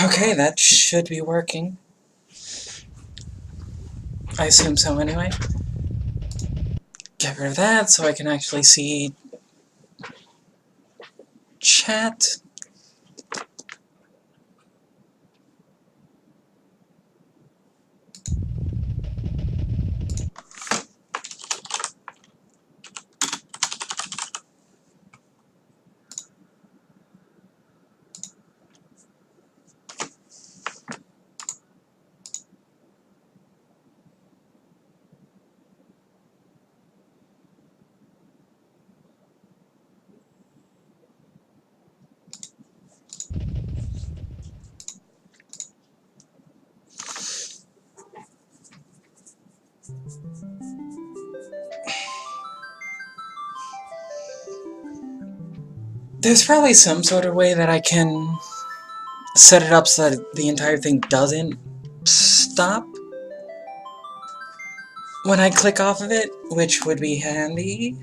Okay, that should be working. I assume so anyway. Get rid of that so I can actually see chat. There's probably some sort of way that I can set it up so that the entire thing doesn't stop when I click off of it, which would be handy.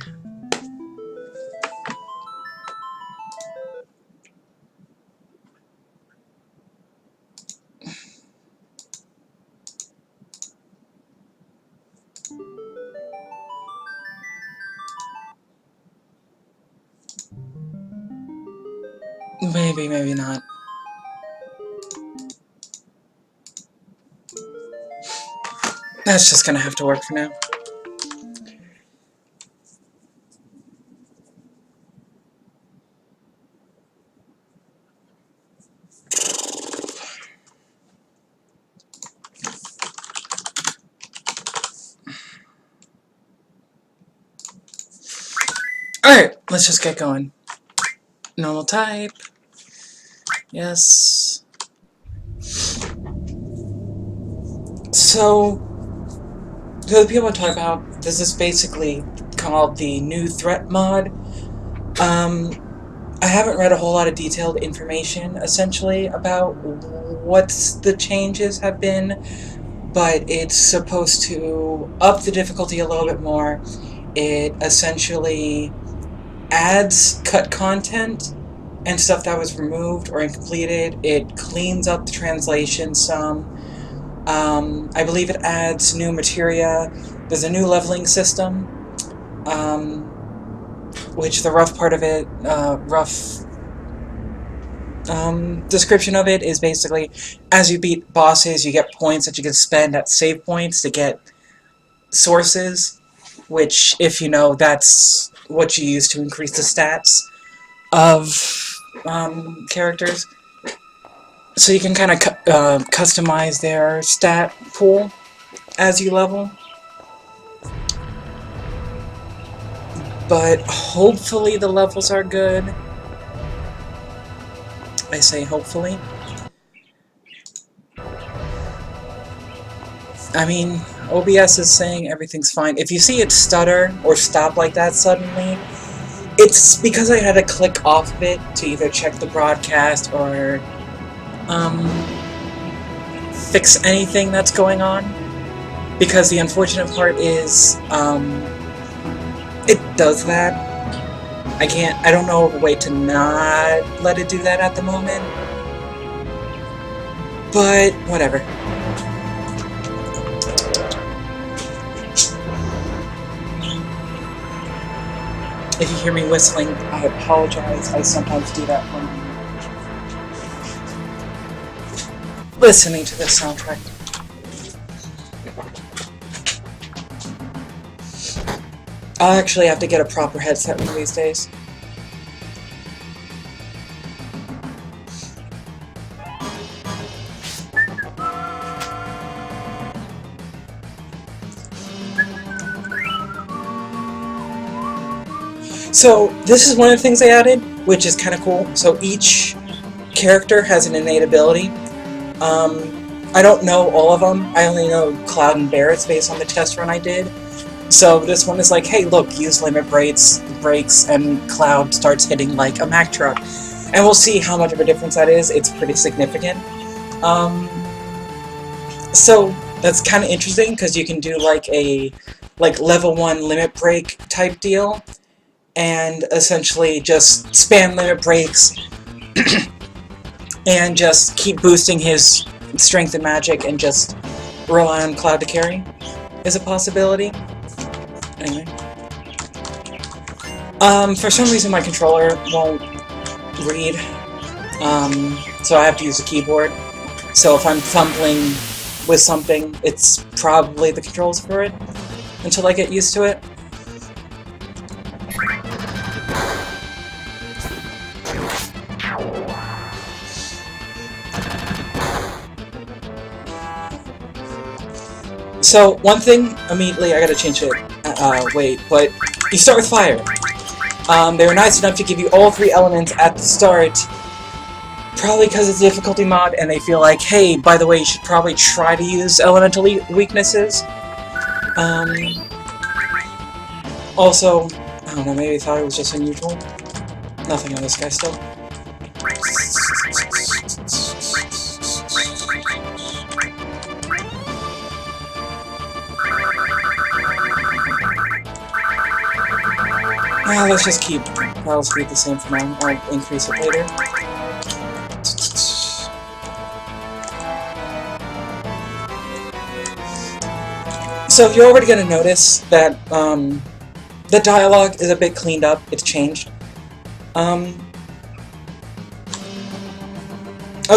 Maybe, maybe not. That's just gonna have to work for now. Alright, let's just get going. Normal type. Yes. So, the people I talk about, this is basically called the new threat mod. I haven't read a whole lot of detailed information, essentially, about what the changes have been, but it's supposed to up the difficulty a little bit more. It essentially adds cut content and stuff that was removed or incompleted. It cleans up the translation some. I believe it adds new materia. There's a new leveling system, which the rough part of it, description of it is basically, as you beat bosses, you get points that you can spend at save points to get sources, which, if you know, that's what you use to increase the stats of characters. So you can kind of customize their stat pool as you level. But hopefully the levels are good. I say hopefully. I mean, OBS is saying everything's fine. If you see it stutter or stop like that suddenly, it's because I had to click off of it to either check the broadcast or fix anything that's going on. Because the unfortunate part is, it does that. I don't know of a way to not let it do that at the moment. But, whatever. If you hear me whistling, I apologize. I sometimes do that when listening to this soundtrack. I'll actually have to get a proper headset one of these days. So, this is one of the things they added, which is kind of cool. So each character has an innate ability. I don't know all of them. I only know Cloud and Barrett's based on the test run I did. So this one is like, hey, look, use limit brakes, and Cloud starts hitting like a Mack truck. And we'll see how much of a difference that is. It's pretty significant. So that's kind of interesting, because you can do like a level 1 limit break type deal, and essentially just spam limit breaks and just keep boosting his strength and magic and just rely on Cloud to carry is a possibility. Anyway. For some reason my controller won't read, so I have to use a keyboard. So if I'm fumbling with something, it's probably the controls for it, until I get used to it. So, one thing, immediately, I gotta change it, wait, but you start with fire. They were nice enough to give you all 3 elements at the start, probably because it's a difficulty mod, and they feel like, hey, by the way, you should probably try to use elemental weaknesses. Also, I don't know, maybe they thought it was just unusual. Nothing on this guy still. Let's just keep battle speed the same for now. I'll increase it later. So you're already going to notice that the dialogue is a bit cleaned up. It's changed. I'll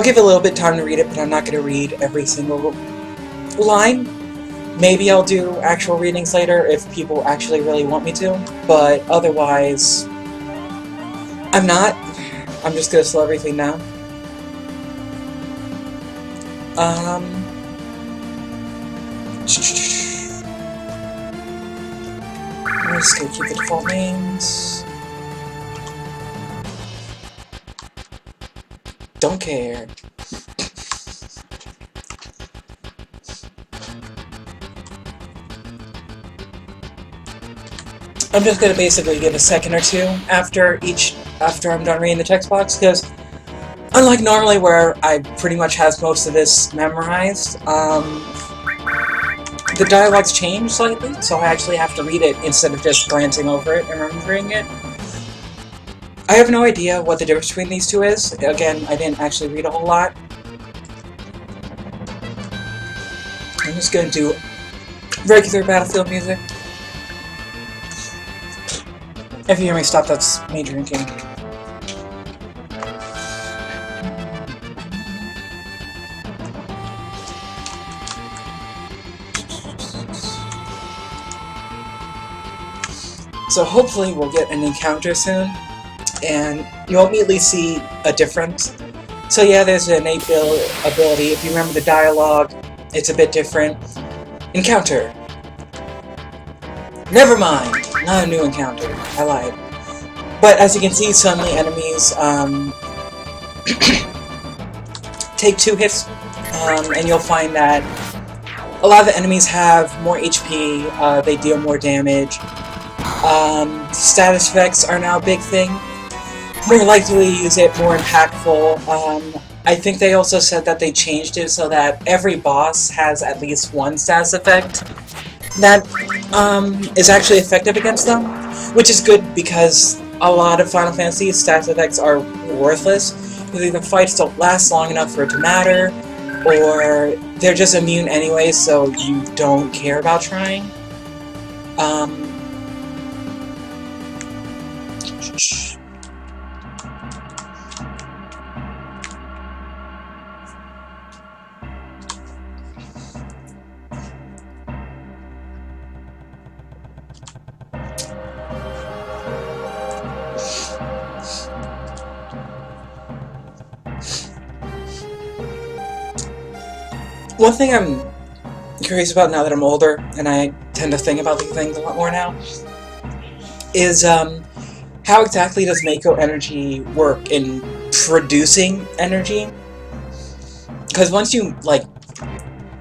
give it a little bit of time to read it, but I'm not going to read every single line. Maybe I'll do actual readings later if people actually really want me to, but otherwise, I'm not. I'm just gonna slow everything down. I'm just gonna keep the default names. Don't care. I'm just gonna basically give a second or two after I'm done reading the text box, because unlike normally where I pretty much have most of this memorized, the dialogue's changed slightly, so I actually have to read it instead of just glancing over it and remembering it. I have no idea what the difference between these two is. Again, I didn't actually read a whole lot. I'm just gonna do regular Battlefield music. If you hear me stop, that's me drinking. So hopefully we'll get an encounter soon, and you'll immediately see a difference. So yeah, there's an innate ability. If you remember the dialogue, it's a bit different. Encounter. Never mind. Not a new encounter. I lied. But as you can see, suddenly enemies take 2 hits, and you'll find that a lot of the enemies have more HP, they deal more damage. Status effects are now a big thing. More likely to use it, more impactful. I think they also said that they changed it so that every boss has at least 1 status effect that is actually effective against them, which is good because a lot of Final Fantasy status effects are worthless, because either fights don't last long enough for it to matter, or they're just immune anyway, so you don't care about trying. One thing I'm curious about now that I'm older, and I tend to think about these things a lot more now, is how exactly does Mako energy work in producing energy? Because once you, like,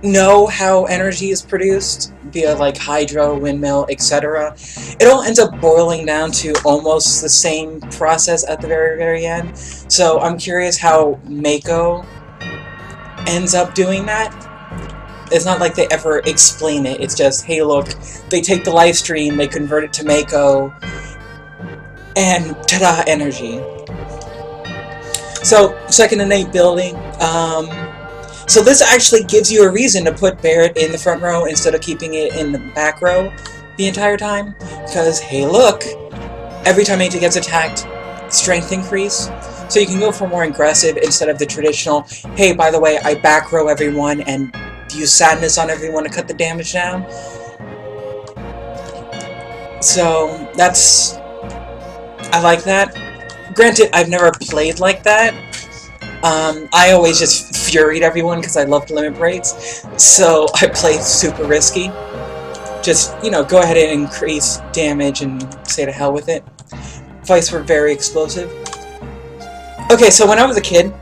know how energy is produced, via, like, hydro, windmill, etc., it all ends up boiling down to almost the same process at the very, very end. So I'm curious how Mako ends up doing that. It's not like they ever explain it, it's just, hey look, they take the live stream, they convert it to Mako, and ta-da, energy. So, second innate building. So this actually gives you a reason to put Barret in the front row instead of keeping it in the back row the entire time. Because, hey look, every time AT gets attacked, strength increase. So you can go for more aggressive instead of the traditional, hey, by the way, I back row everyone and use sadness on everyone to cut the damage down. So that's... I like that. Granted, I've never played like that. I always just furied everyone because I loved limit breaks. So I played super risky. Just, you know, go ahead and increase damage and say to hell with it. Fights were very explosive. Okay, so when I was a kid,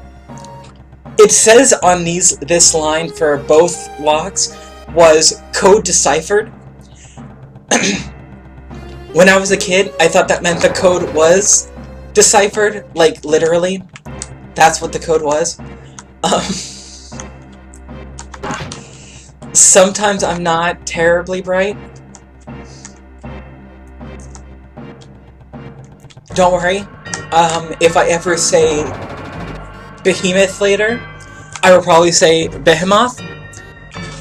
it says on this line for both locks was code deciphered. When I was a kid, I thought that meant the code was deciphered, like literally. That's what the code was. Sometimes I'm not terribly bright. Don't worry. If I ever say behemoth later, I will probably say behemoth.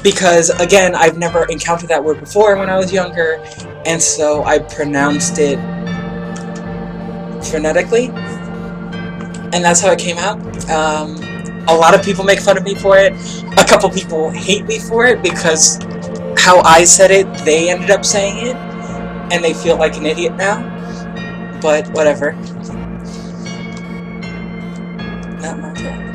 Because, again, I've never encountered that word before when I was younger, and so I pronounced it phonetically. And that's how it came out. A lot of people make fun of me for it. A couple people hate me for it because how I said it, they ended up saying it. And they feel like an idiot now. But whatever. Not my problem.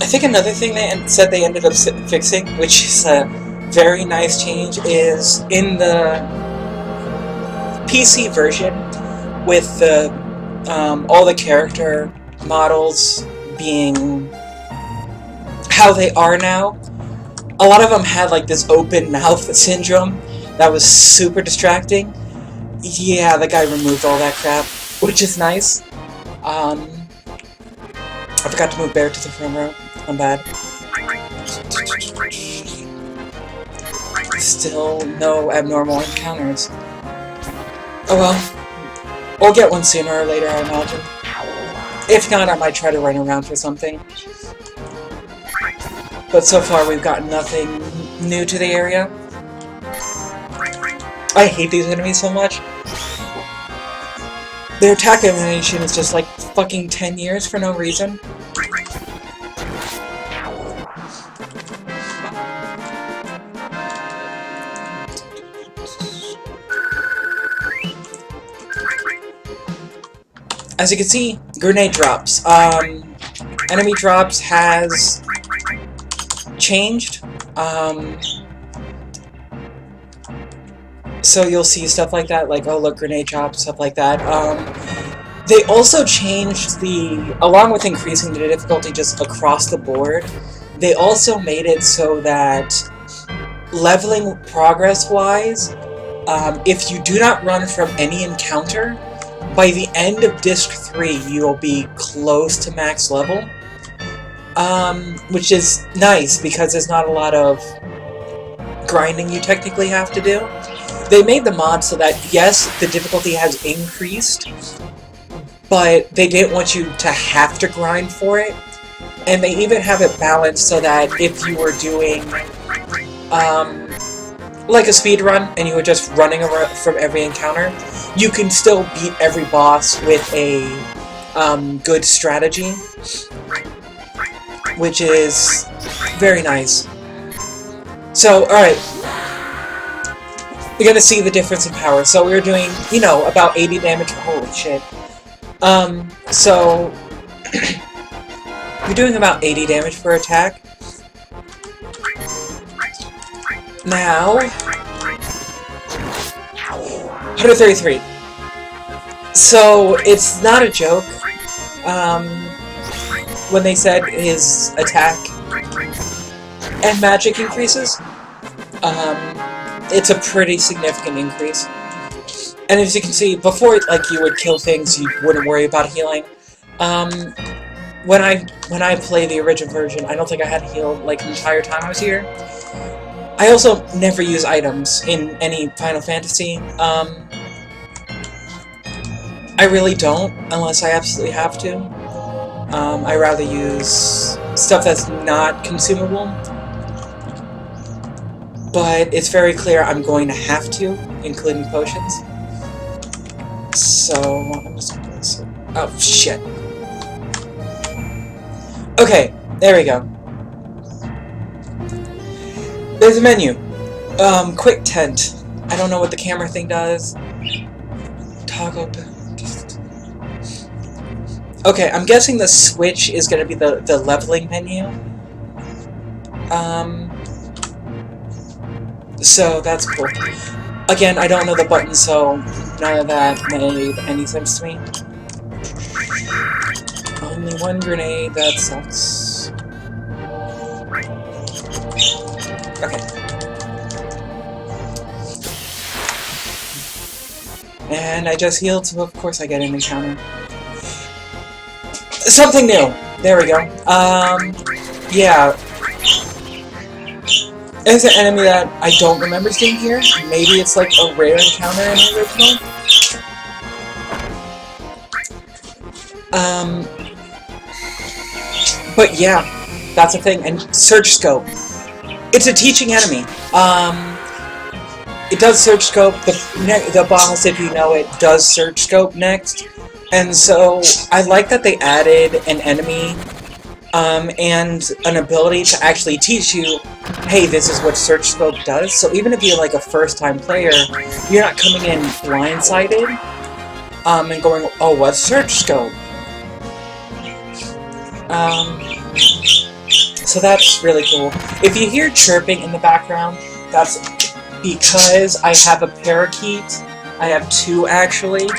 I think another thing they said they ended up fixing, which is a very nice change, is in the PC version with the all the character models being how they are now. A lot of them had like this open mouth syndrome that was super distracting. Yeah, the guy removed all that crap, which is nice. I forgot to move Bear to the front row. I'm bad. Still no abnormal encounters. Oh well. We'll get one sooner or later, I imagine. If not, I might try to run around for something. But so far, we've gotten nothing new to the area. I hate these enemies so much. Their attack animation is just like fucking 10 years for no reason. As you can see, grenade drops. Enemy drops has changed. So you'll see stuff like that, like, oh look, grenade drops, stuff like that. They also changed along with increasing the difficulty just across the board, they also made it so that leveling progress-wise, if you do not run from any encounter, by the end of Disc 3, you'll be close to max level. Which is nice, because there's not a lot of grinding you technically have to do. They made the mod so that, yes, the difficulty has increased, but they didn't want you to have to grind for it. And they even have it balanced so that if you were doing, like a speed run, and you were just running around from every encounter, you can still beat every boss with a good strategy, which is very nice. So, alright. You're gonna see the difference in power. So we were doing, you know, about 80 damage. Holy shit. So you're doing about 80 damage per attack. Now 133. So it's not a joke. When they said his attack and magic increases, it's a pretty significant increase. And as you can see, before, like, you would kill things, you wouldn't worry about healing. When I play the original version, I don't think I had healed, like, the entire time I was here. I also never use items in any Final Fantasy. I really don't, unless I absolutely have to. I rather use stuff that's not consumable. But it's very clear I'm going to have to, including potions. So, I'm just gonna... Oh, shit. Okay, there we go. There's a menu. Quick tent. I don't know what the camera thing does. Toggle... Okay, I'm guessing the switch is going to be the leveling menu. So that's cool. Again, I don't know the button, so none of that made any sense to me. Only one grenade, that sucks. Okay. And I just healed, so of course I get an encounter. Something new! There we go. Yeah. There's an enemy that I don't remember seeing here. Maybe it's like a rare encounter in the original. But yeah, that's a thing. And Search Scope. It's a teaching enemy. It does Search Scope. The boss, if you know it, does Search Scope next. And so, I like that they added an enemy and an ability to actually teach you, hey, this is what Search Scope does. So even if you're like a first-time player, you're not coming in blindsided and going, oh, what's Search Scope? So that's really cool. If you hear chirping in the background, that's because I have a parakeet. I have two, actually.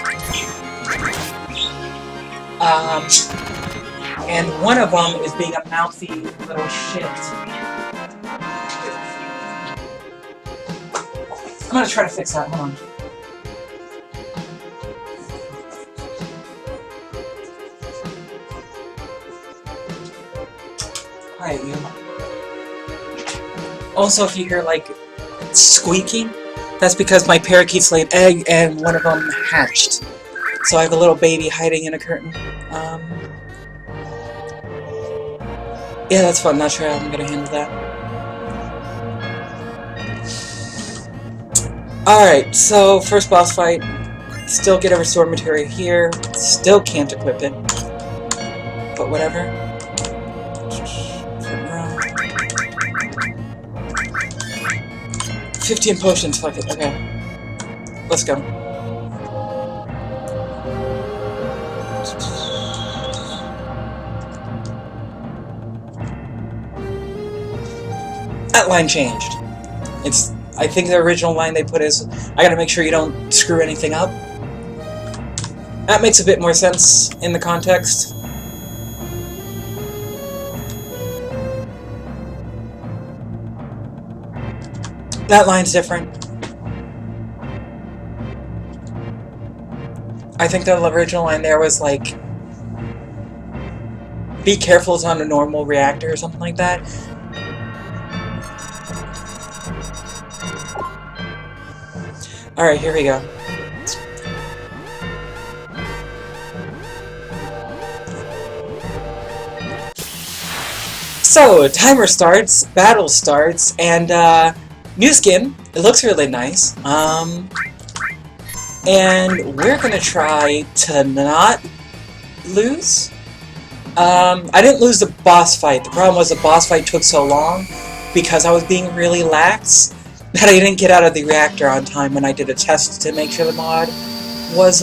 And one of them is being a mouthy little shit. I'm gonna try to fix that, hold on. Alright, you. Also, if you hear, like, squeaking, that's because my parakeets laid an egg and one of them hatched. So I have a little baby hiding in a curtain. Yeah, that's fun. Not sure how I'm gonna handle that. Alright, so first boss fight. Still get a restore material here. Still can't equip it. But whatever. 15 potions, fuck it. Okay. Let's go. That line changed. I think the original line they put is, I gotta make sure you don't screw anything up. That makes a bit more sense in the context. That line's different. I think the original line there was like, be careful it's on a normal reactor or something like that. Alright, here we go. So, timer starts, battle starts, and new skin. It looks really nice. And we're gonna try to not lose. I didn't lose the boss fight. The problem was the boss fight took so long because I was being really lax that I didn't get out of the reactor on time when I did a test to make sure the mod was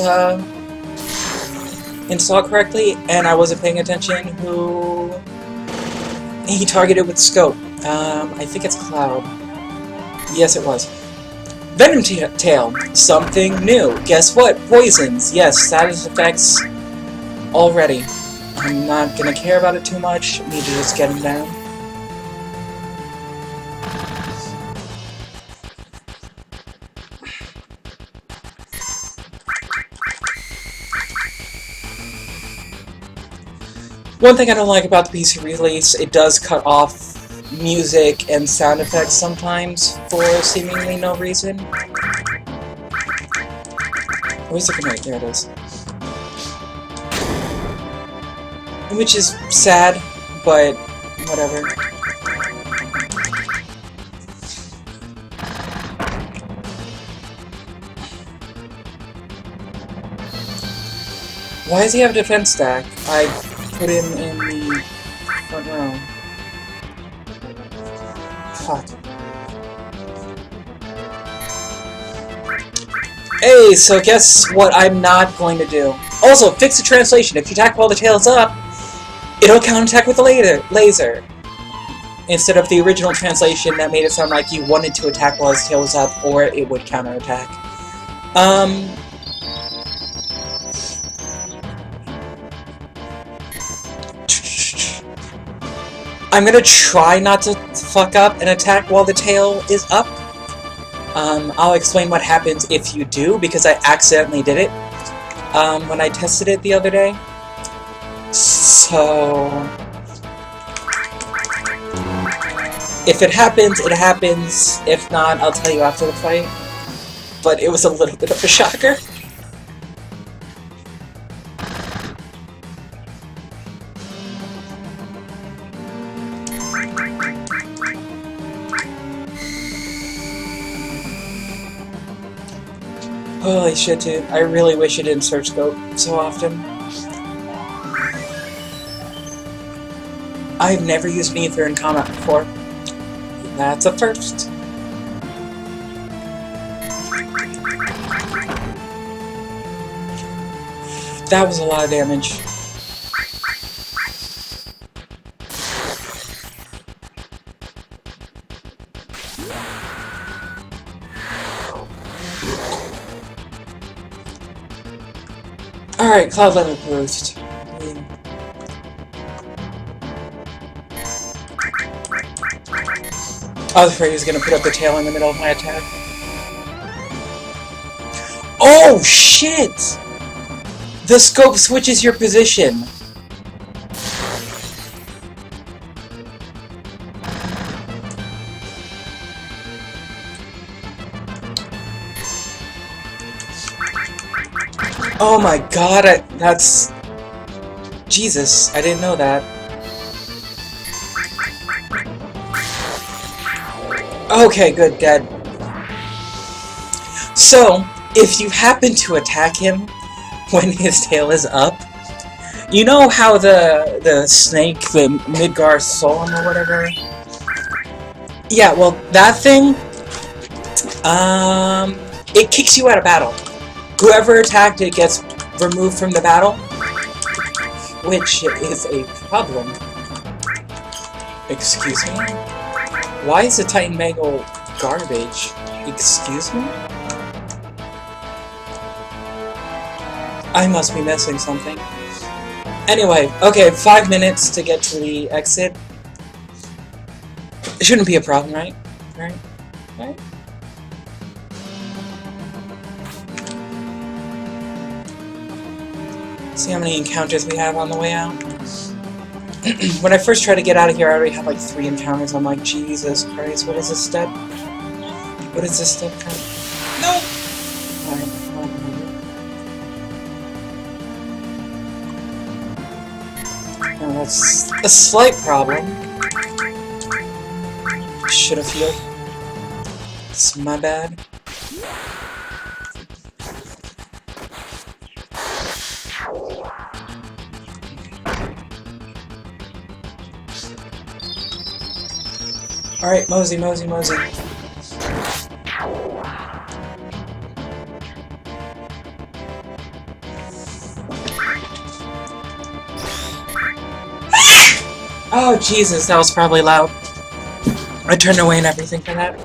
installed correctly, and I wasn't paying attention who he targeted with scope. I think it's Cloud. Yes, it was. Venom Tail. Something new. Guess what? Poisons. Yes, status effects already. I'm not gonna care about it too much. Need to just get him down. One thing I don't like about the PC release, it does cut off music and sound effects sometimes for seemingly no reason. Where's the grenade? There it is. Which is sad, but whatever. Why does he have a defense stack? I put him in the front row. Fuck. Hey, so guess what I'm not going to do? Also, fix the translation. If you attack while the tail is up, it'll counterattack with the laser. Instead of the original translation that made it sound like you wanted to attack while his tail was up, or it would counterattack. I'm gonna try not to fuck up and attack while the tail is up. I'll explain what happens if you do, because I accidentally did it when I tested it the other day. So, if it happens, it happens. If not, I'll tell you after the fight. But it was a little bit of a shocker. Holy shit, dude. I really wish it didn't search scope so often. I've never used an ether in combat before. That's a first. That was a lot of damage. Alright, cloud limit boost. I was afraid he was gonna put up the tail in the middle of my attack. Oh shit! The scope switches your position. Oh my god, that's... Jesus, I didn't know that. Okay, good, dead. So, if you happen to attack him when his tail is up, you know how the snake, the Midgar Solom or whatever? Yeah, well, that thing, it kicks you out of battle. Whoever attacked it gets removed from the battle, which is a problem. Excuse me? Why is the Titan Mangle garbage? Excuse me? I must be missing something. Anyway, okay, 5 minutes to get to the exit. It shouldn't be a problem, right? Right? See how many encounters we have on the way out? When I first tried to get out of here, I already had like 3 encounters. I'm like, Jesus Christ, what is this step? What is this step? No! Oh, that's a slight problem. Should have healed. It's my bad. Alright, mosey. Oh, Jesus, that was probably loud. I turned away and everything for that.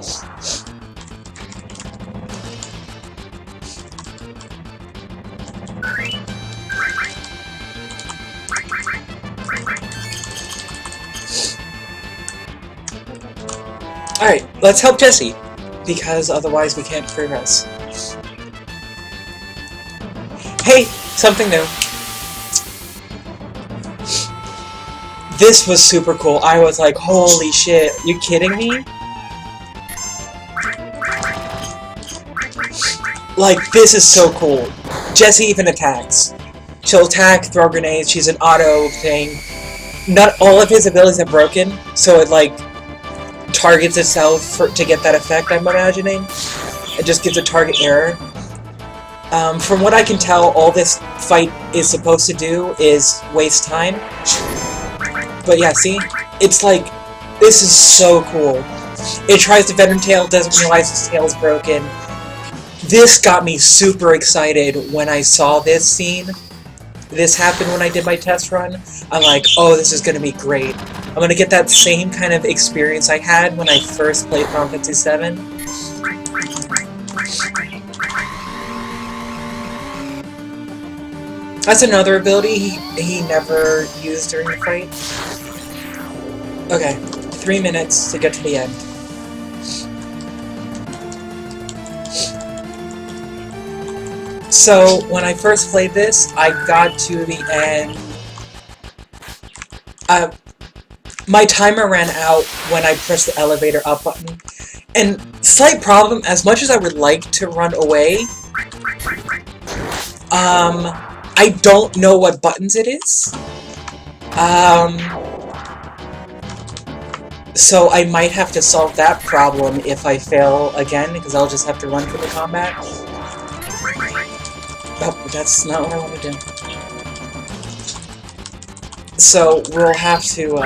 Alright, let's help Jesse, because otherwise we can't progress. Hey, something new. This was super cool. I was like, holy shit, you kidding me? Like, this is so cool. Jessie even attacks. She'll attack, throw grenades, she's an auto thing. Not all of his abilities are broken, so it, like, targets itself to get that effect, I'm imagining. It just gives a target error. From what I can tell, all this fight is supposed to do is waste time. But yeah, see? It's like, this is so cool. It tries to veteran tail, doesn't realize its tail is broken. This got me super excited when I saw this scene. This happened when I did my test run. I'm like, oh, this is going to be great. I'm going to get that same kind of experience I had when I first played Final Fantasy 7. That's another ability he never used during the fight. Okay, 3 minutes to get to the end. So, when I first played this, I got to the end. My timer ran out when I pressed the elevator up button. And, slight problem, as much as I would like to run away, I don't know what buttons it is. So I might have to solve that problem if I fail again, because I'll just have to run for the combat. Oh, that's not what I want to do. So, we'll have to,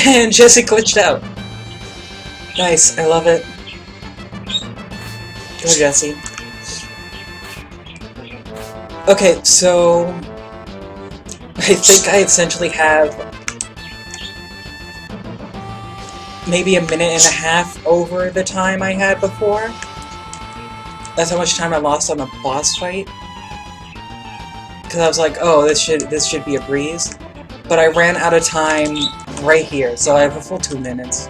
and Jessie glitched out. Nice, I love it. Go, Jessie. Okay, so... I think I essentially have... maybe a minute and a half over the time I had before. That's how much time I lost on the boss fight. Because I was like, oh, this should be a breeze. But I ran out of time right here, so I have a full 2 minutes.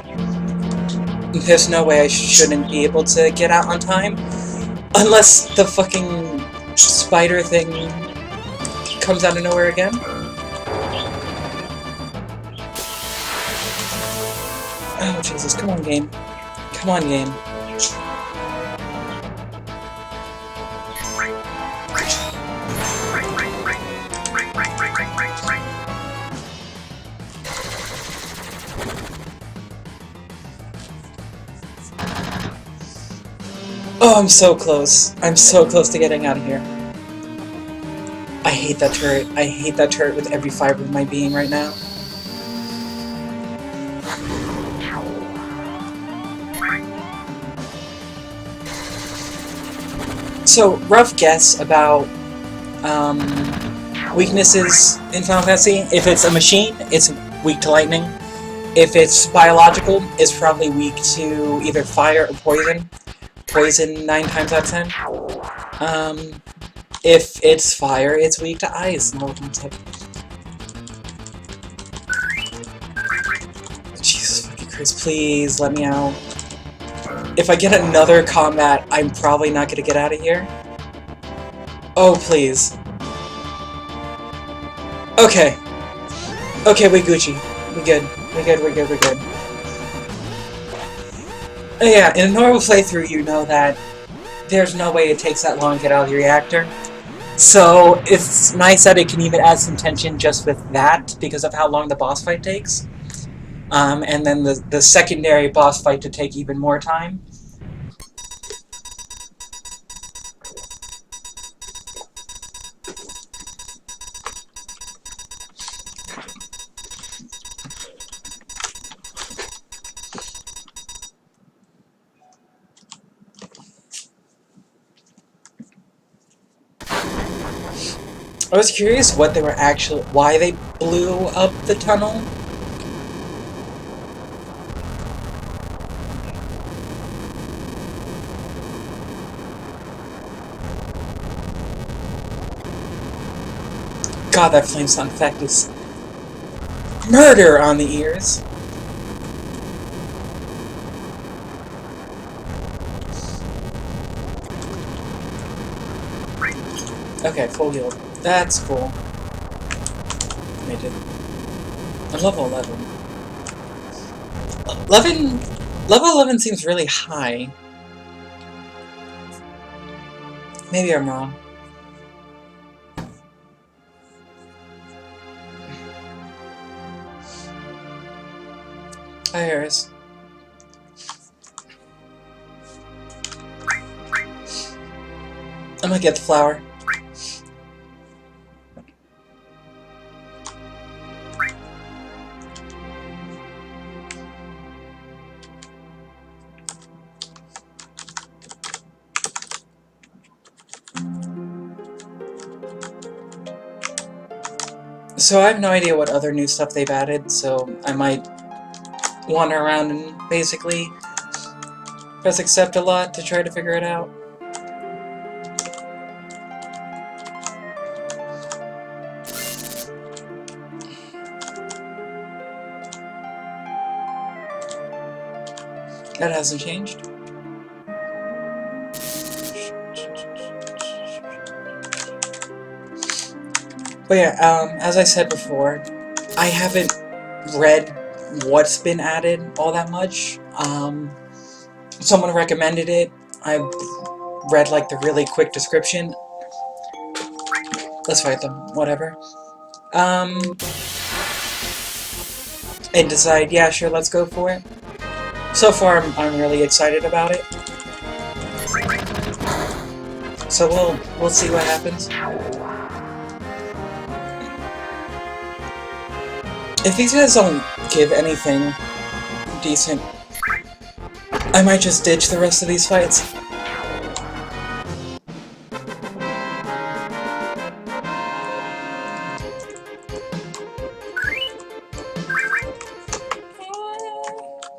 There's no way I shouldn't be able to get out on time. Unless the fucking spider thing comes out of nowhere again. Oh, Jesus, come on, game. Come on, game. Oh, I'm so close. I'm so close to getting out of here. I hate that turret. I hate that turret with every fiber of my being right now. So, rough guess about weaknesses in Final Fantasy. If it's a machine, it's weak to lightning. If it's biological, it's probably weak to either fire or poison. Poison 9 times out of 10. If it's fire, it's weak to ice. Jesus fucking Christ, please let me out. If I get another combat, I'm probably not gonna get out of here. Oh, please. Okay. Okay, we Gucci. We good. We good, we're good, we're good. Yeah, in a normal playthrough, you know that there's no way it takes that long to get out of the reactor. So, it's nice that it can even add some tension just with that, because of how long the boss fight takes. And then the secondary boss fight to take even more time. I was curious what they were actually, why they blew up the tunnel. God, that flame sound effect is murder on the ears. Okay, full healed. That's cool. made it. I'm level 11. 11... Level 11 seems really high. Maybe I'm wrong. Hi, Harris. I'm gonna get the flower. So I have no idea what other new stuff they've added, so I might wander around and basically press accept a lot to try to figure it out. That hasn't changed. But yeah, as I said before, I haven't read what's been added all that much. Someone recommended it. I read like the really quick description. Let's fight them, whatever. And decide, yeah, sure, let's go for it. So far, I'm really excited about it. So we'll see what happens. If these guys don't give anything decent, I might just ditch the rest of these fights.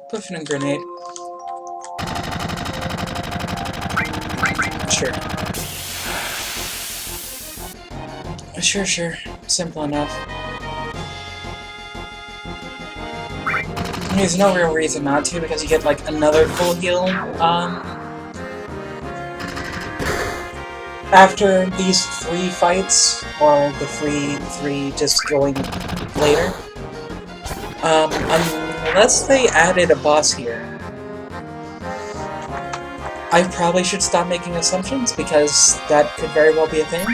Pushing a grenade. Sure. Sure. Simple enough. There's no real reason not to, because you get, like, another full heal, after these 3 fights, or the three just going later. Unless they added a boss here. I probably should stop making assumptions, because that could very well be a thing.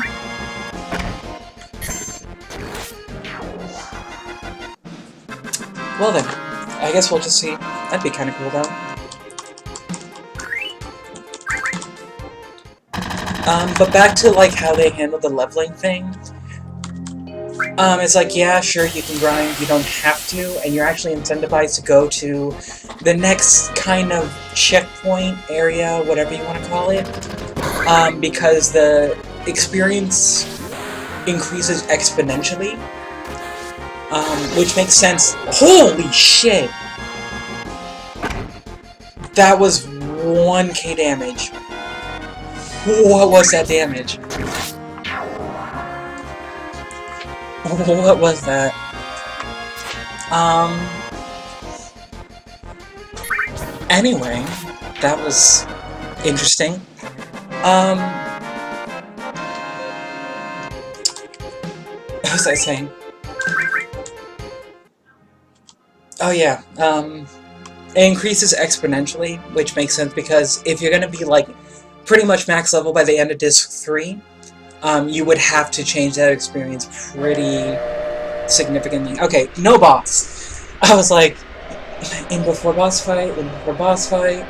Well then, I guess we'll just see. That'd be kind of cool, though. But back to, like, how they handle the leveling thing. It's like, yeah, sure, you can grind, you don't have to, and you're actually incentivized to go to the next kind of checkpoint area, whatever you want to call it, because the experience increases exponentially, which makes sense. Holy shit! That was 1k damage. What was that damage? What was that? Anyway, that was interesting. What was I saying? Oh yeah, it increases exponentially, which makes sense because if you're gonna be like pretty much max level by the end of Disc 3, you would have to change that experience pretty significantly. Okay, no boss. I was like, in before boss fight, in before boss fight.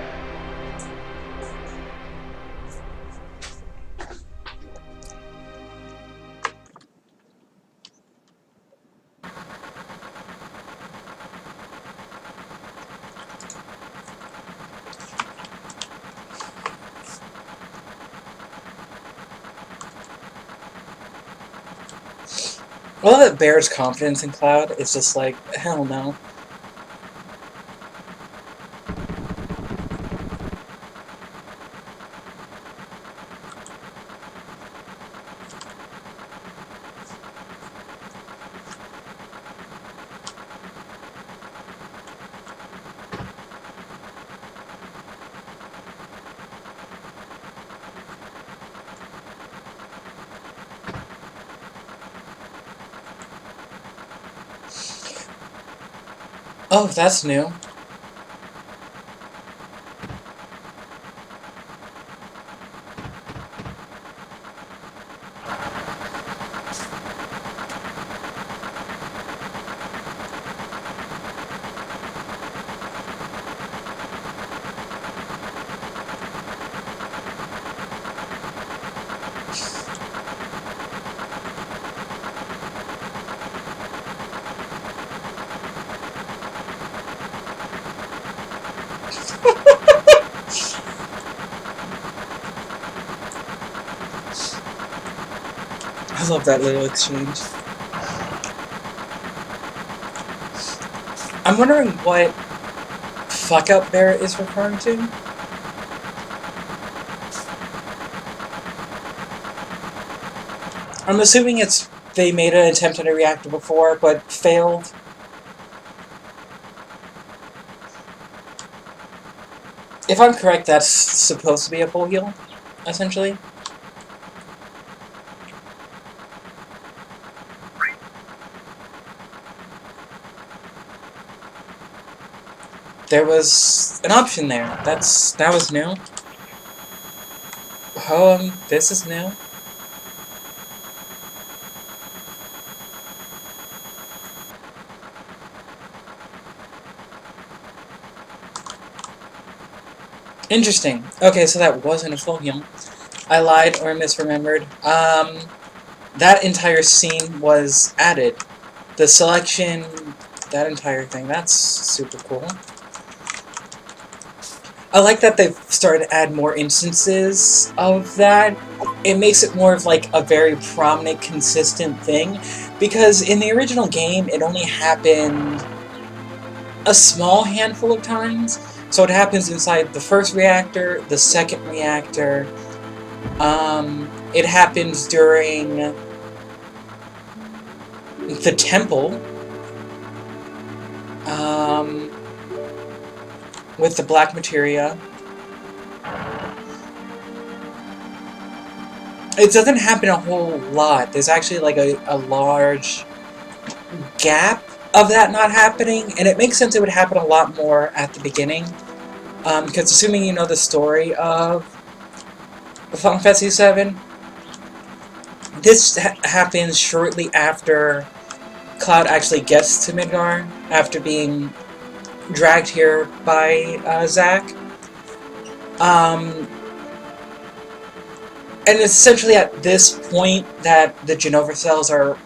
Well, that bears confidence in Cloud. It's just like, hell no. Oh, that's new. I love that little exchange. I'm wondering what fuck up Barrett is referring to. I'm assuming it's they made an attempt at a reactor before, but failed. If I'm correct, that's supposed to be a full heal, essentially. There was an option there. That was new. This is new. Interesting. Okay, so that wasn't a full heal. I lied or misremembered. That entire scene was added. The selection, that entire thing, that's super cool. I like that they've started to add more instances of that. It makes it more of like a very prominent, consistent thing, because in the original game, it only happened a small handful of times. So it happens inside the first reactor, the second reactor. It happens during the temple. With the black materia. It doesn't happen a whole lot. There's actually like a large gap of that not happening, and it makes sense it would happen a lot more at the beginning. Because assuming you know the story of FF7, this happens shortly after Cloud actually gets to Midgar, after being dragged here by Zack. And it's essentially at this point that the Genova cells are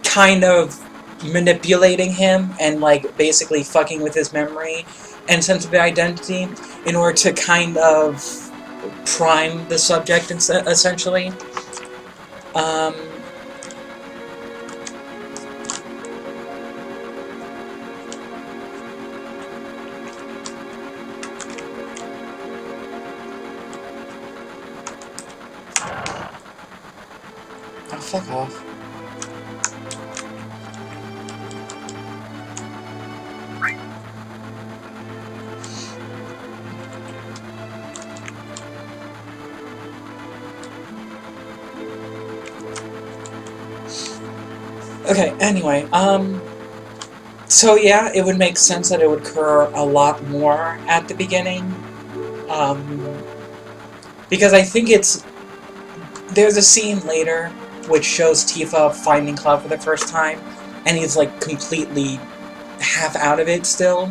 kind of manipulating him and like basically fucking with his memory and sense of identity in order to kind of prime the subject, essentially. Oh, fuck off. Okay, anyway, so yeah, it would make sense that it would occur a lot more at the beginning, because I think there's a scene later which shows Tifa finding Cloud for the first time, and he's like completely half out of it still.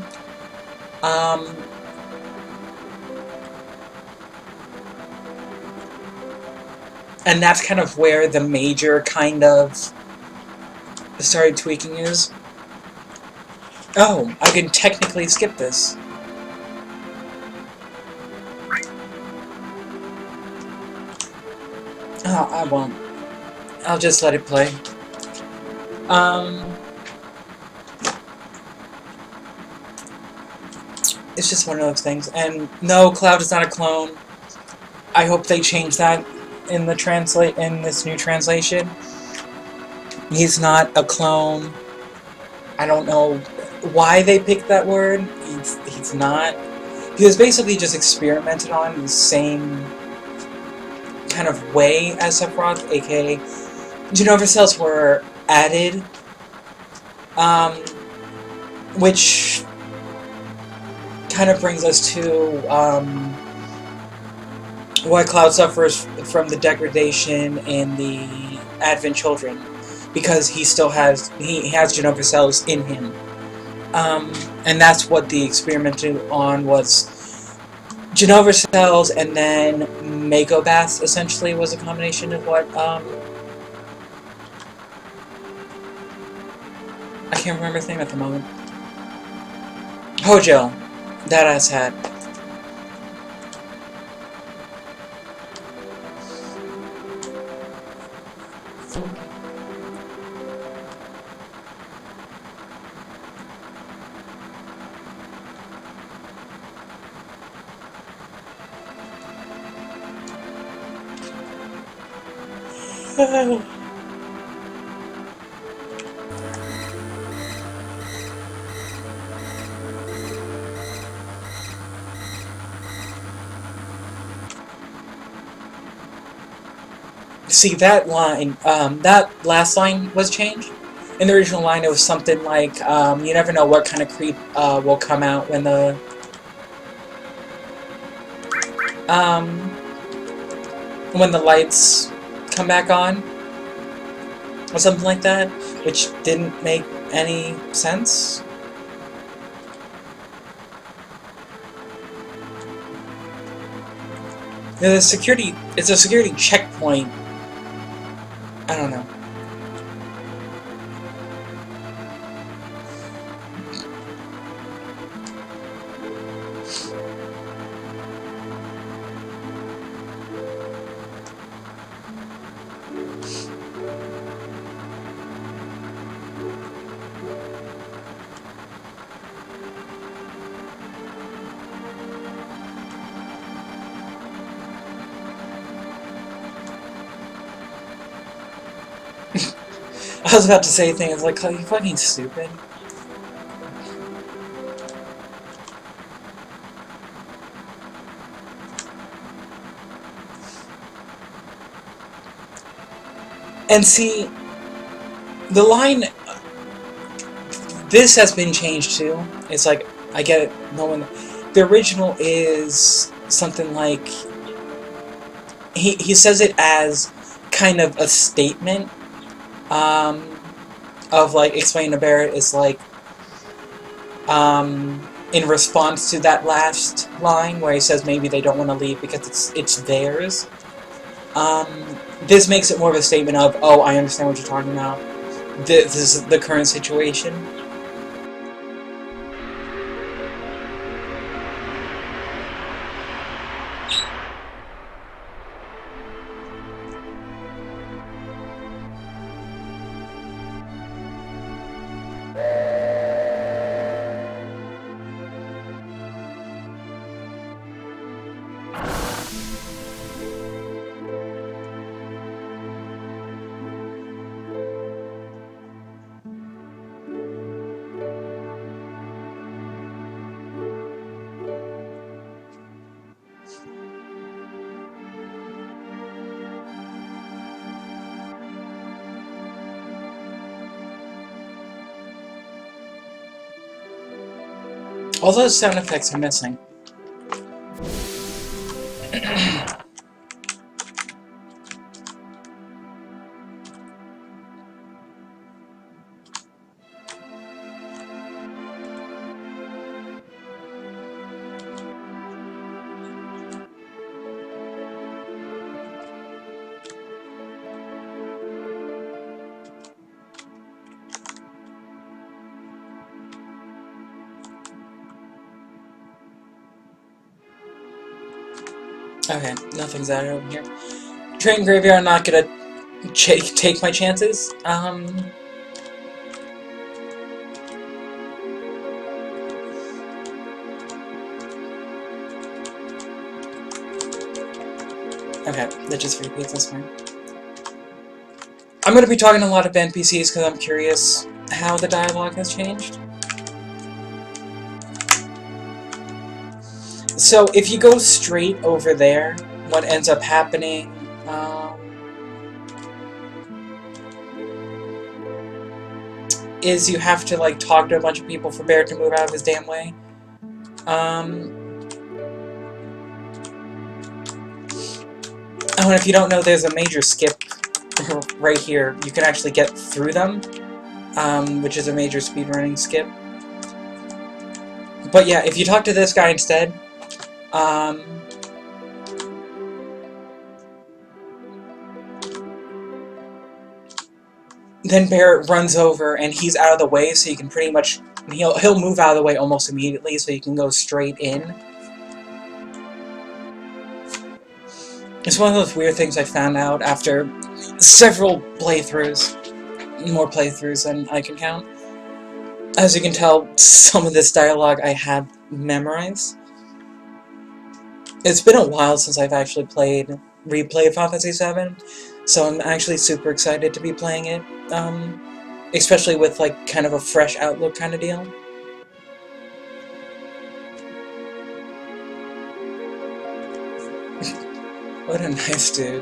And that's kind of where the major kind of started tweaking is. Oh, I can technically skip this. Oh, I won't. I'll just let it play. It's just one of those things. And no, Cloud is not a clone. I hope they change that in this new translation. He's not a clone. I don't know why they picked that word. He's not. He was basically just experimented on in the same kind of way as Sephiroth, aka Genova cells were added which kind of brings us to why Cloud suffers from the degradation in the Advent Children, because he still has Genova cells in him, and that's what the experiment on was. Genova cells and then Magobaths essentially was a combination of what I can't remember the name at the moment. Hojo, that ass hat. See, that line, that last line was changed. In the original line, it was something like, you never know what kind of creep will come out when the lights come back on, or something like that, which didn't make any sense. It's a security checkpoint. I don't know. I was about to say things like, "Oh, you fucking stupid." And see, the line, this has been changed too. It's like, I get it, no one, the original is something like, he says it as kind of a statement, of like, explaining to Barrett is like, in response to that last line where he says maybe they don't want to leave because it's theirs. This makes it more of a statement of, oh, I understand what you're talking about. This is the current situation. All those sound effects are missing. Okay, nothing's out over here. Train graveyard, I'm not gonna take my chances. Okay, that just repeats this one. I'm gonna be talking to a lot of NPCs because I'm curious how the dialogue has changed. So, if you go straight over there, what ends up happening, is you have to, like, talk to a bunch of people for Barret to move out of his damn way. Oh, and if you don't know, there's a major skip right here. You can actually get through them, which is a major speedrunning skip. But yeah, if you talk to this guy instead, then Barret runs over and he's out of the way, so you can pretty much he'll move out of the way almost immediately, so you can go straight in. It's one of those weird things I found out after several playthroughs, more playthroughs than I can count. As you can tell, some of this dialogue I had memorized. It's been a while since I've actually replayed Final Fantasy VII, so I'm actually super excited to be playing it, especially with, like, kind of a fresh outlook kind of deal. What a nice dude.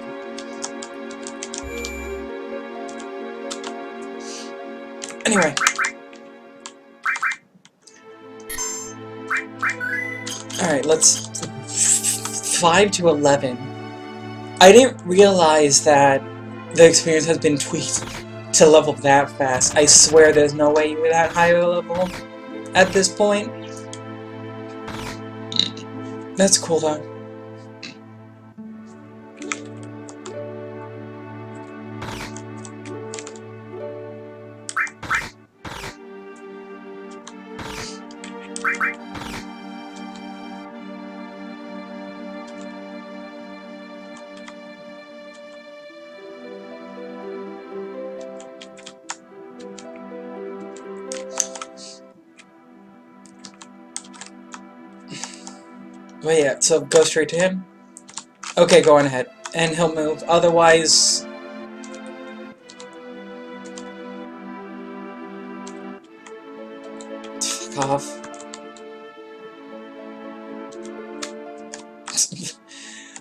Anyway. Alright, let's... 5 to 11. I didn't realize that the experience has been tweaked to level that fast. I swear there's no way you were that high of a level at this point. That's cool though. But yeah, so go straight to him. Okay, go on ahead. And he'll move. Otherwise... Fuck off.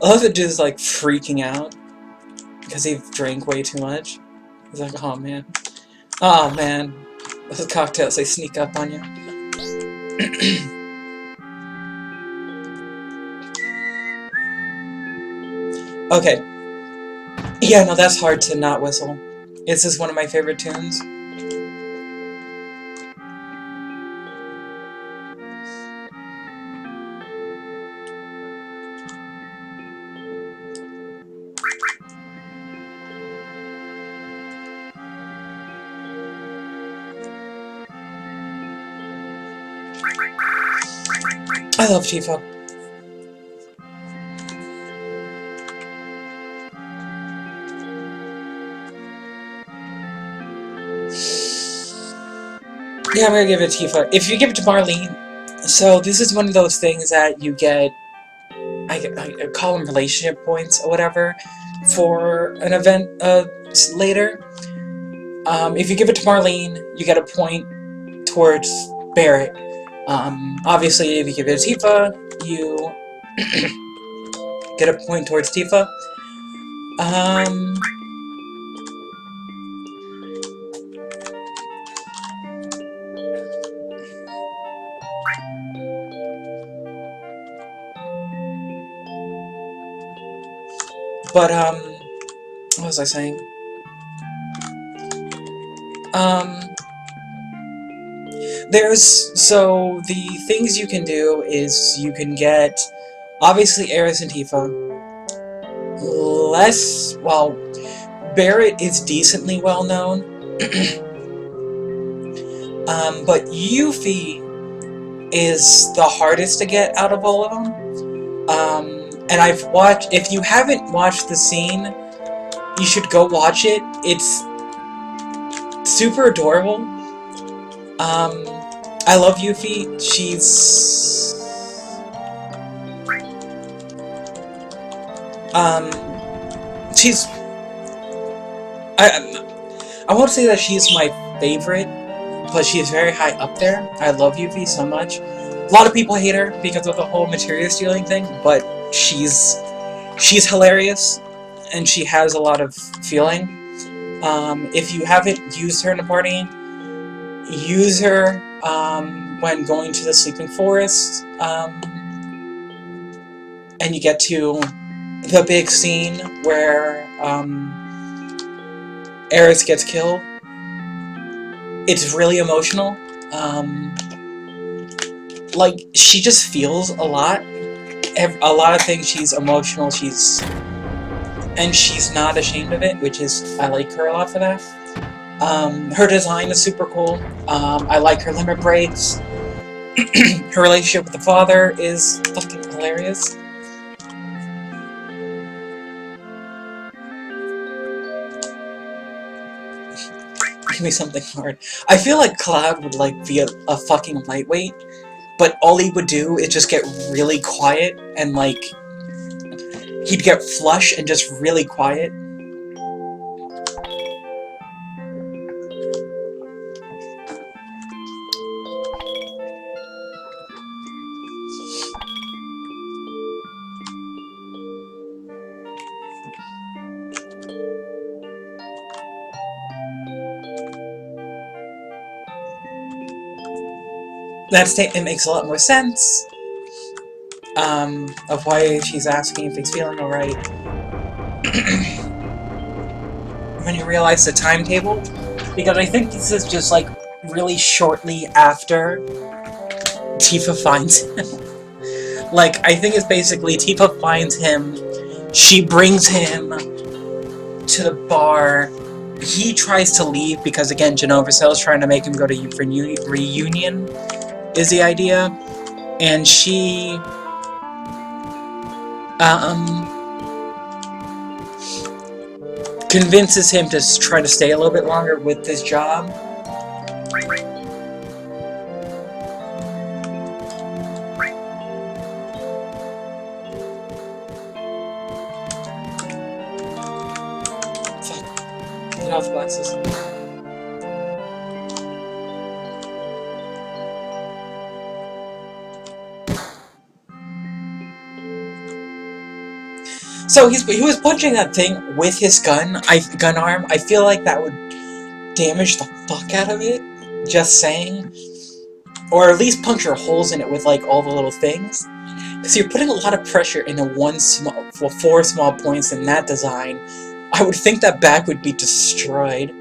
I love that dude's like freaking out because he drank way too much. He's like, oh man. Oh man. Those cocktails, they sneak up on you. Okay. Yeah, no, that's hard to not whistle. This is one of my favorite tunes. I love Tifa. Yeah, I'm gonna give it to Tifa. If you give it to Marlene, so this is one of those things that you get, I call them relationship points or whatever, for an event later. If you give it to Marlene, you get a point towards Barret. Obviously, if you give it to Tifa, you get a point towards Tifa. But, what was I saying? So, the things you can do is you can get, obviously, Aeris and Tifa. Well, Barret is decently well known. But Yuffie is the hardest to get out of all of them. And I've watched, if you haven't watched the scene, you should go watch it. It's super adorable. I love Yuffie. She's I won't say that she's my favorite, but she's very high up there. I love Yuffie so much. A lot of people hate her because of the whole material stealing thing, but she's hilarious, and she has a lot of feeling. If you haven't used her in a party, use her when going to the Sleeping Forest, and you get to the big scene where Eris gets killed. It's really emotional. Like, she just feels a lot. A lot of things she's emotional, and she's not ashamed of it, which is, I like her a lot for that. Her design is super cool. I like her limit breaks. Her relationship with the father is fucking hilarious. Give me something hard. I feel like Cloud would like be a fucking lightweight, but all he would do is just get really quiet and like he'd get flush and just really quiet. That statement makes a lot more sense. Of why she's asking if he's feeling alright. When you realize the timetable, because I think this is just like really shortly after Tifa finds him. Like, I think it's basically Tifa finds him, she brings him to the bar, he tries to leave because, again, Jenova Cell's trying to make him go to reunion, is the idea, and she, convinces him to try to stay a little bit longer with this job. Get off the black system. So he was punching that thing with his gun arm. I feel like that would damage the fuck out of it. Just saying. Or at least puncture holes in it with like all the little things. Because you're putting a lot of pressure into four small points in that design. I would think that back would be destroyed.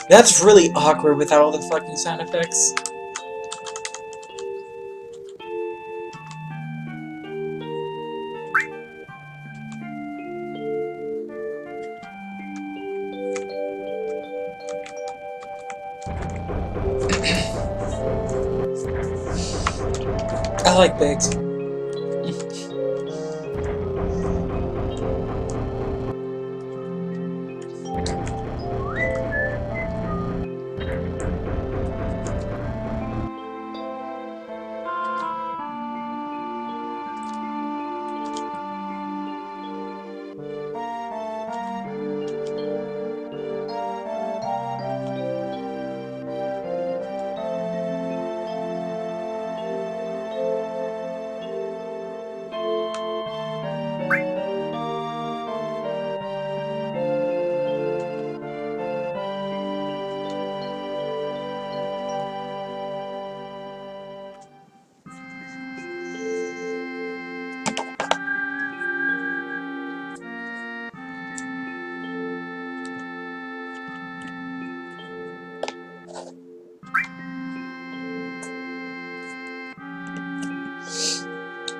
That's really awkward without all the fucking sound effects. I like Biggs.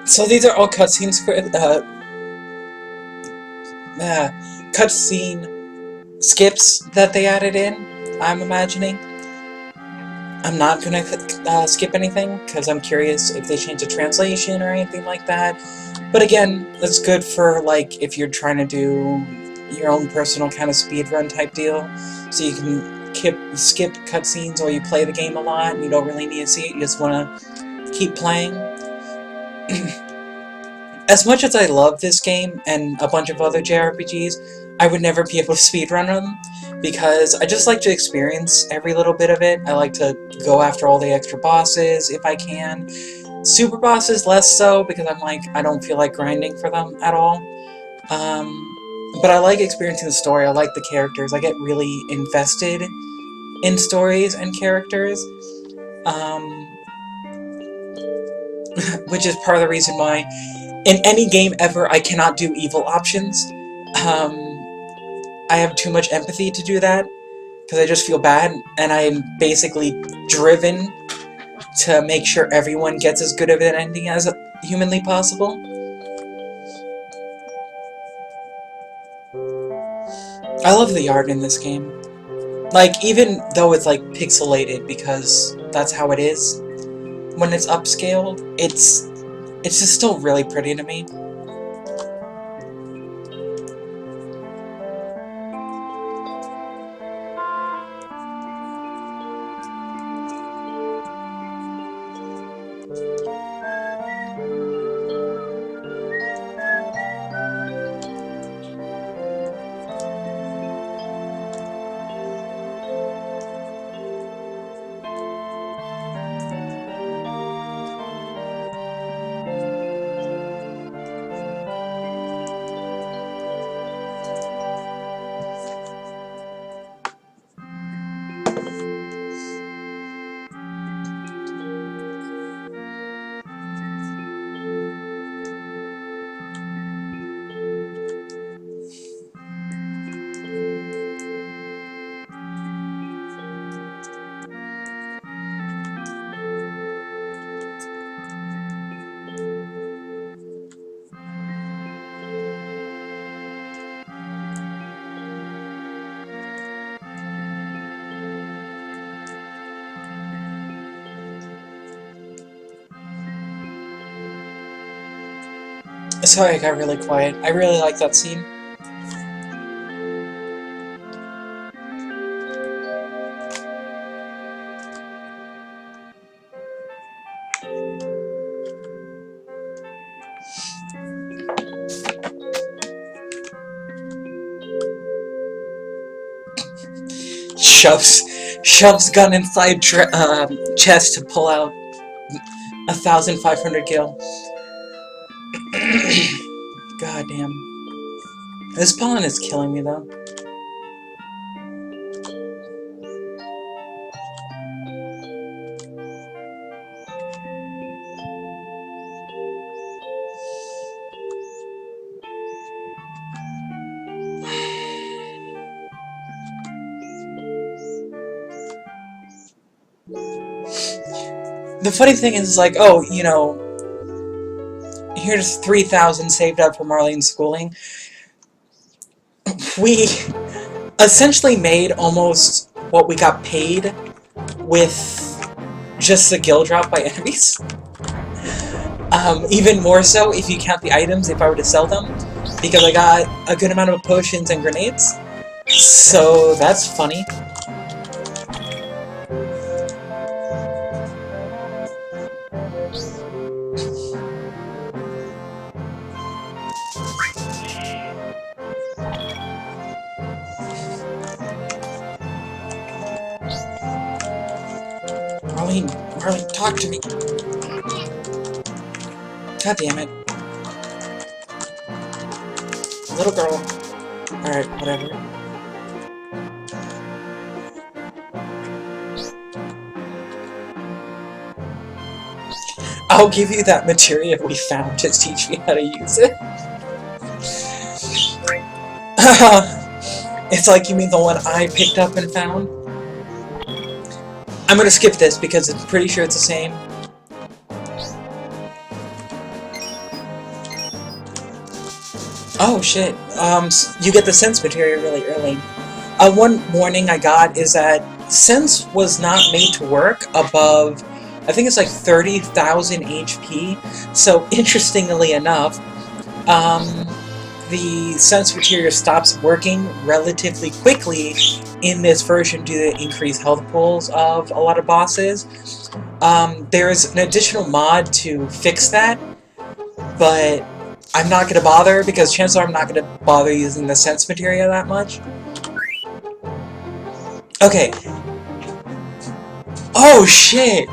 So these are all cutscene skips that they added in, I'm imagining. I'm not gonna skip anything, because I'm curious if they change the translation or anything like that. But again, that's good for, like, if you're trying to do your own personal kind of speedrun type deal, so you can skip cutscenes while you play the game a lot, and you don't really need to see it, you just want to keep playing. As much as I love this game, and a bunch of other JRPGs, I would never be able to speedrun them, because I just like to experience every little bit of it. I like to go after all the extra bosses, if I can. Super bosses, less so, because I'm like, I don't feel like grinding for them at all. But I like experiencing the story, I like the characters, I get really invested in stories and characters. Which is part of the reason why, in any game ever, I cannot do evil options. I have too much empathy to do that, because I just feel bad, and I am basically driven to make sure everyone gets as good of an ending as humanly possible. I love the art in this game. Like, even though it's, like, pixelated, because that's how it is, when it's upscaled, it's just still really pretty to me. Sorry I got really quiet. I really like that scene. Shoves gun inside chest to pull out 1,500 gil. God damn. This pollen is killing me, though. The funny thing is, like, oh, you know, here's 3,000 saved up for Marlene's schooling. We essentially made almost what we got paid with just the gil drop by enemies. Even more so if you count the items if I were to sell them, because I got a good amount of potions and grenades. So that's funny. Marlene, talk to me. God damn it. Little girl. Alright, whatever. I'll give you that materia we found to teach me how to use it. It's like, you mean the one I picked up and found? I'm gonna skip this because I'm pretty sure it's the same. Oh shit. You get the sense material really early. One warning I got is that sense was not made to work above, I think it's like 30,000 HP. So interestingly enough, the sense material stops working relatively quickly in this version due to increased health pools of a lot of bosses. There's an additional mod to fix that, but I'm not going to bother because chances are I'm not going to bother using the sense materia that much. Okay. Oh shit!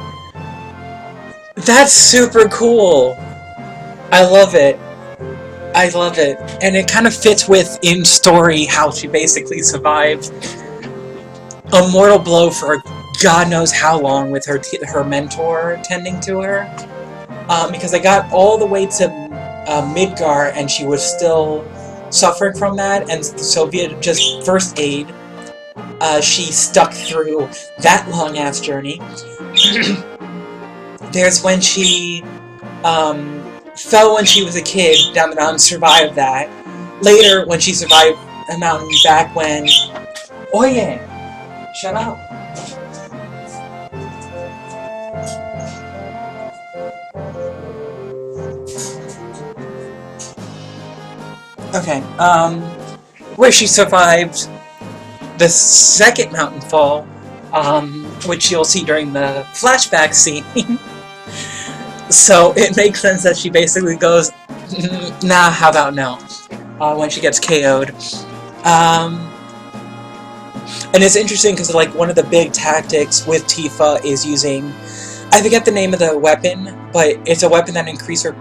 That's super cool! I love it. I love it. And it kind of fits with in story how she basically survived a mortal blow for God knows how long with her mentor tending to her. Because I got all the way to Midgar and she was still suffering from that, and so via just first aid, she stuck through that long-ass journey. There's when she fell when she was a kid down the mountain, survived that. Later, when she survived a mountain back when... Oh yeah! Shut up! Okay, where she survived the second mountain fall, which you'll see during the flashback scene. So it makes sense that she basically goes, nah, how about no, when she gets KO'd. And it's interesting because, like, one of the big tactics with Tifa is using, I forget the name of the weapon, but it's a weapon that increases her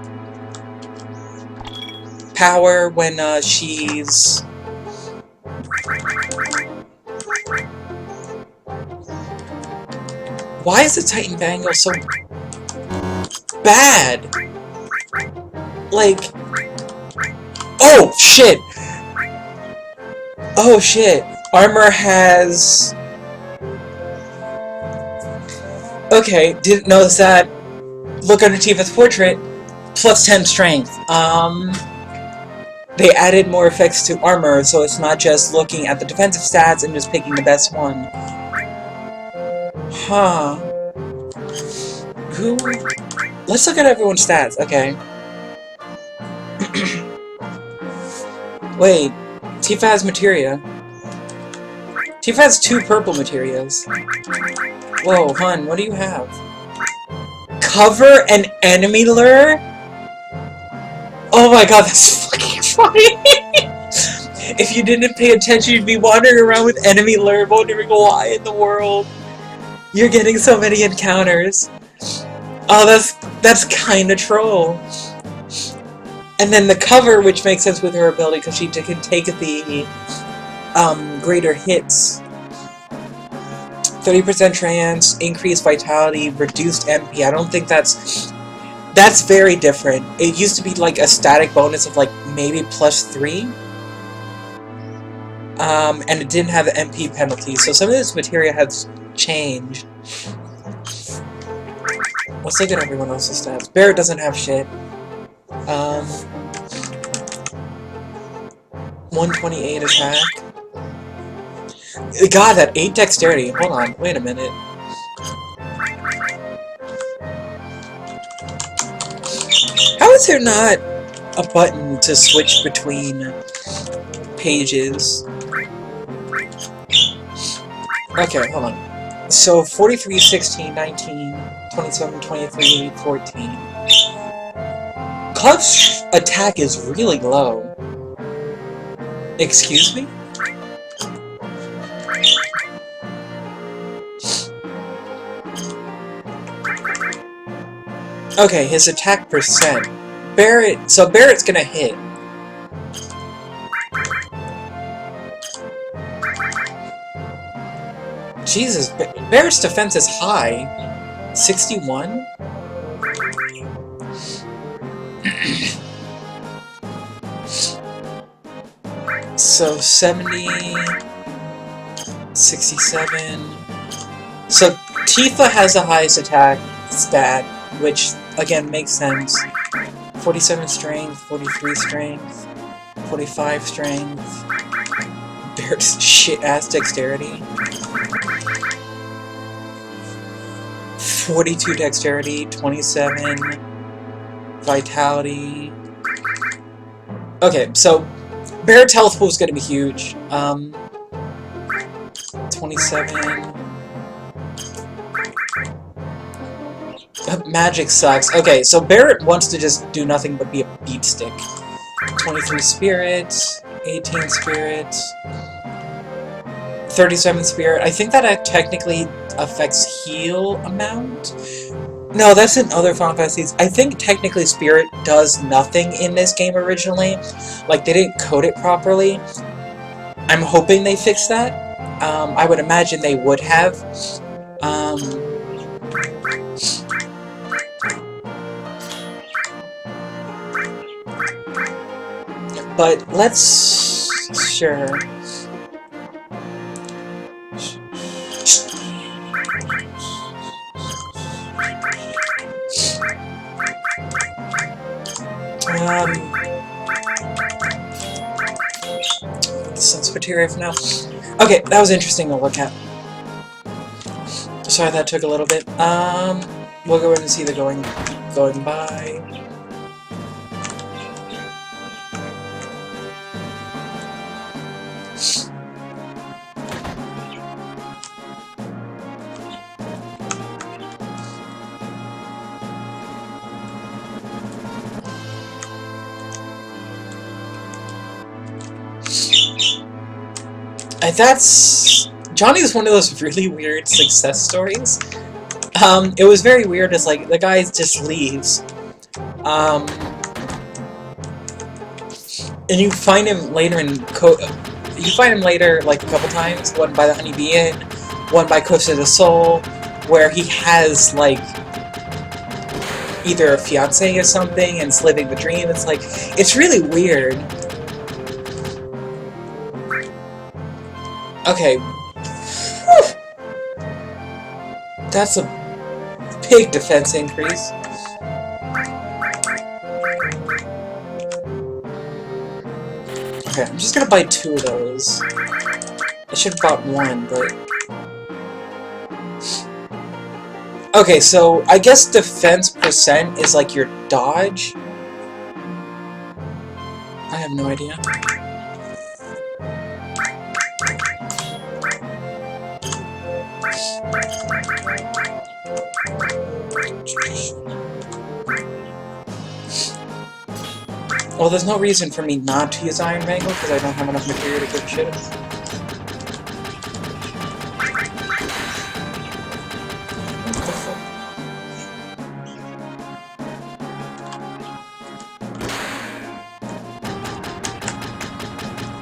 power when she's... Why is the Titan Bangle so bad? Like... Oh, shit! Oh, shit! Armor has... Okay, didn't notice that. Look under Tifa's portrait. Plus 10 strength. They added more effects to armor, so it's not just looking at the defensive stats and just picking the best one. Huh. Who... Let's look at everyone's stats, okay. Wait, Tifa has materia. Tifa has 2 purple materials. Whoa, hun, what do you have? Cover an enemy lure? Oh my god, that's fucking funny! If you didn't pay attention, you'd be wandering around with enemy lure, wondering why in the world you're getting so many encounters. Oh, that's kinda troll. And then the cover, which makes sense with her ability, because she can take the greater hits. 30% trance, increased vitality, reduced MP. I don't think that's very different. It used to be like a static bonus of like maybe +3. And it didn't have the MP penalty, so some of this material has changed. Let's look at everyone else's stats. Barret doesn't have shit. 128 attack. God, that 8 dexterity. Hold on, wait a minute. How is there not a button to switch between pages? Okay, hold on. So 43, 16, 19, 27, 23, 14. Cloud's attack is really low. Excuse me? Okay, his attack percent. Barret, so Barret's gonna hit. Jesus, Barret's defense is high. 61? So 70... 67... So Tifa has the highest attack stat, which, again, makes sense. 47 strength, 43 strength. 45 strength. Bear's shit-ass dexterity. 42 dexterity, 27 vitality. Okay, so Barrett's health pool is going to be huge. 27. Magic sucks. Okay, so Barrett wants to just do nothing but be a beat stick. 23 spirits, 18 spirits, 37 spirit. I think that technically affects heal amount. No, that's in other Final Fantasies. I think technically spirit does nothing in this game originally. Like, they didn't code it properly. I'm hoping they fix that. I would imagine they would have. But let's... Sure. Sense materia for now. Okay, that was interesting to look at. Sorry that took a little bit. We'll go in and see the going by. Johnny is one of those really weird success stories. It was very weird. It's like the guy just leaves, and you find him later like a couple times. One by the Honeybee Inn, one by Costa del Sol, where he has like either a fiance or something and is living the dream. It's like it's really weird. Okay. Whew. That's a big defense increase. Okay, I'm just gonna buy 2 of those. I should have bought 1, but... Okay, so I guess defense percent is like your dodge? I have no idea. Well, there's no reason for me not to use Iron Mangle, because I don't have enough material to give a shit.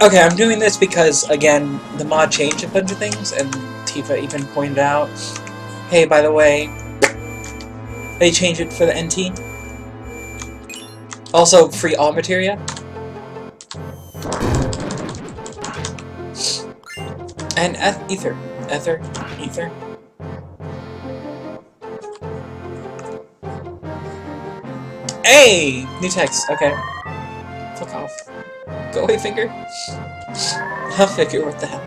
Okay, I'm doing this because, again, the mod changed a bunch of things, and Tifa even pointed out, hey, by the way, they changed it for the NT. Also, free all materia. And ether. Ether. Hey! New text, okay. Fuck off. Go away, finger. I'll figure what the hell.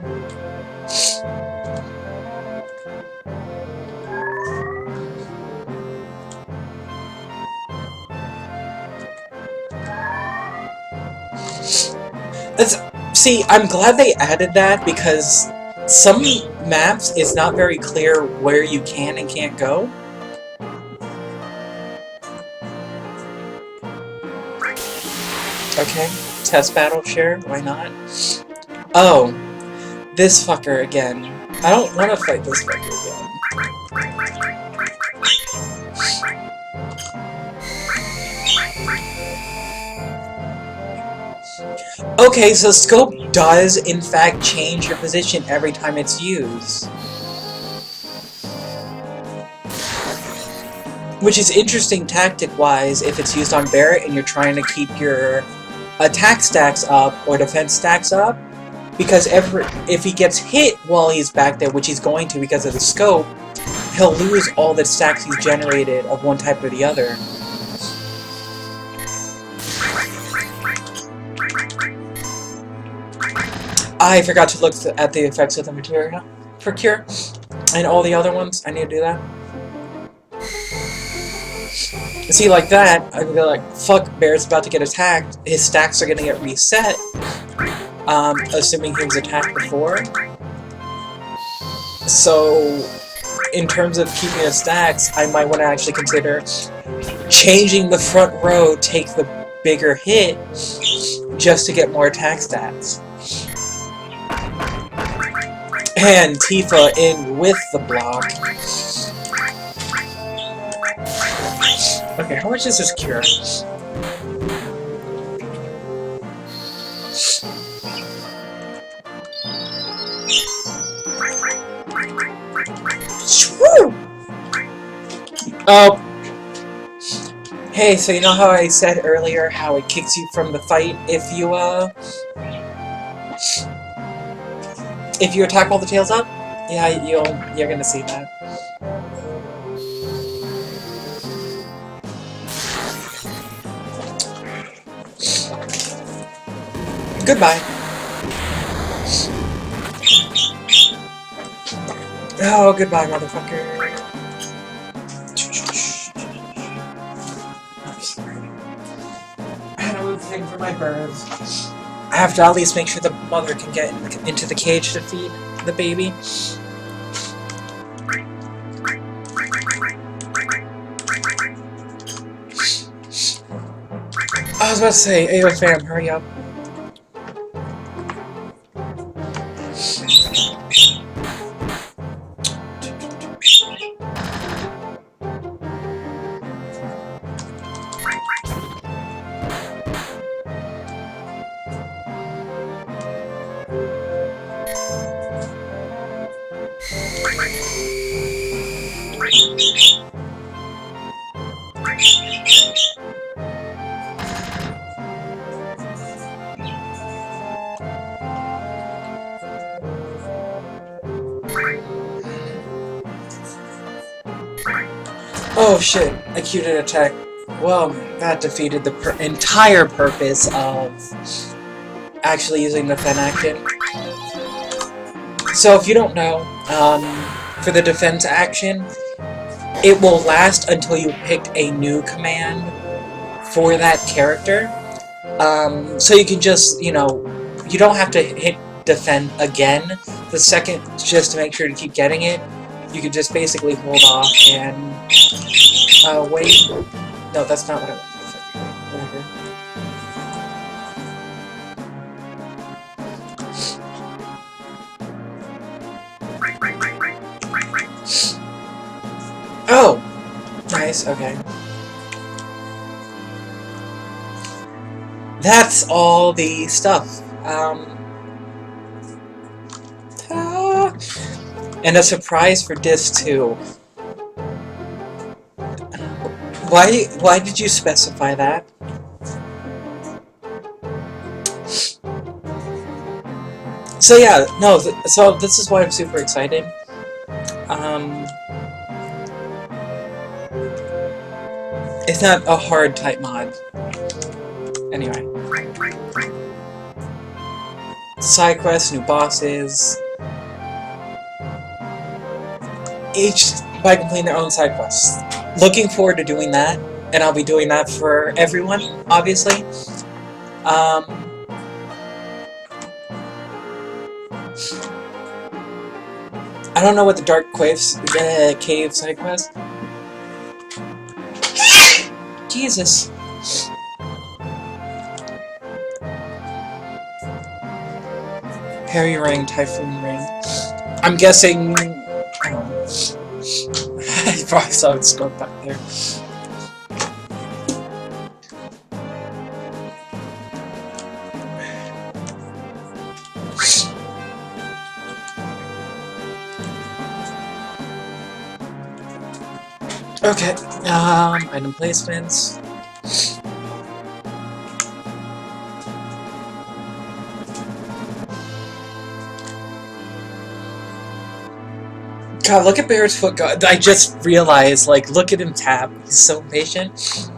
See, I'm glad they added that, because some maps, it's not very clear where you can and can't go. Okay, test battle, sure, why not? Oh, this fucker again. I don't want to fight this fucker again. Okay, so scope does, in fact, change your position every time it's used. Which is interesting tactic-wise if it's used on Barret and you're trying to keep your attack stacks up or defense stacks up. Because if he gets hit while he's back there, which he's going to because of the scope, he'll lose all the stacks he's generated of one type or the other. I forgot to look at the effects of the material for Cure. And all the other ones, I need to do that. See, like that, I would be like, fuck, Bear's about to get attacked. His stacks are gonna get reset. Assuming he was attacked before. So, in terms of keeping his stacks, I might want to actually consider changing the front row, take the bigger hit, just to get more attack stats. And Tifa in with the block. Okay, how much is this Cure? Woo! Oh. Hey, so you know how I said earlier how it kicks you from the fight if you attack while the tail's up? Yeah, you're gonna see that. Goodbye. Oh, goodbye, motherfucker. I'm sorry. I had to move the thing for my birds. I have to at least make sure the mother can get into the cage to feed the baby. I was about to say, Ayo fam, hurry up. Oh shit, I queued an attack. Well, that defeated the entire purpose of actually using the Fen action. So if you don't know, for the defense action, it will last until you picked a new command for that character. So you can just, you know, you don't have to hit defend again. The second, just to make sure to keep getting it, you can just basically hold off and wait. No, that's not what I want. Whatever. Oh! Nice, okay. That's all the stuff. And a surprise for Disc 2. Why did you specify that? So yeah, no, so this is why I'm super excited. It's not a hard type mod. Anyway. Side quests, new bosses. Each by completing their own side quests. Looking forward to doing that, and I'll be doing that for everyone, obviously. I don't know what the Dark Cave side quest. Jesus. Harry Ring, Typhoon Ring. I'm guessing. I don't know. I probably saw it scope back there. Okay, item placements. God, look at Bear's foot go. I just realized, like, look at him tap. He's so impatient.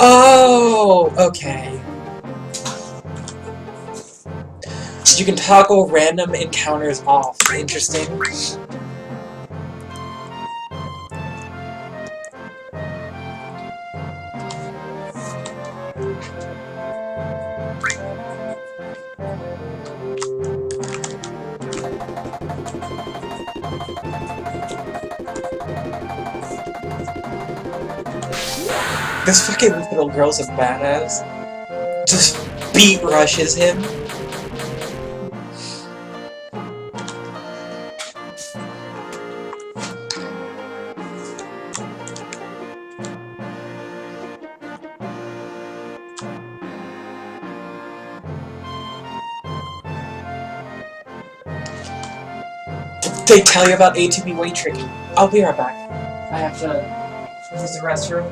Oh, okay. You can toggle random encounters off. Interesting. This fucking little girl's a badass. Just beat rushes him. They tell you about ATB weight tricking. I'll be right back. I have to use the restroom.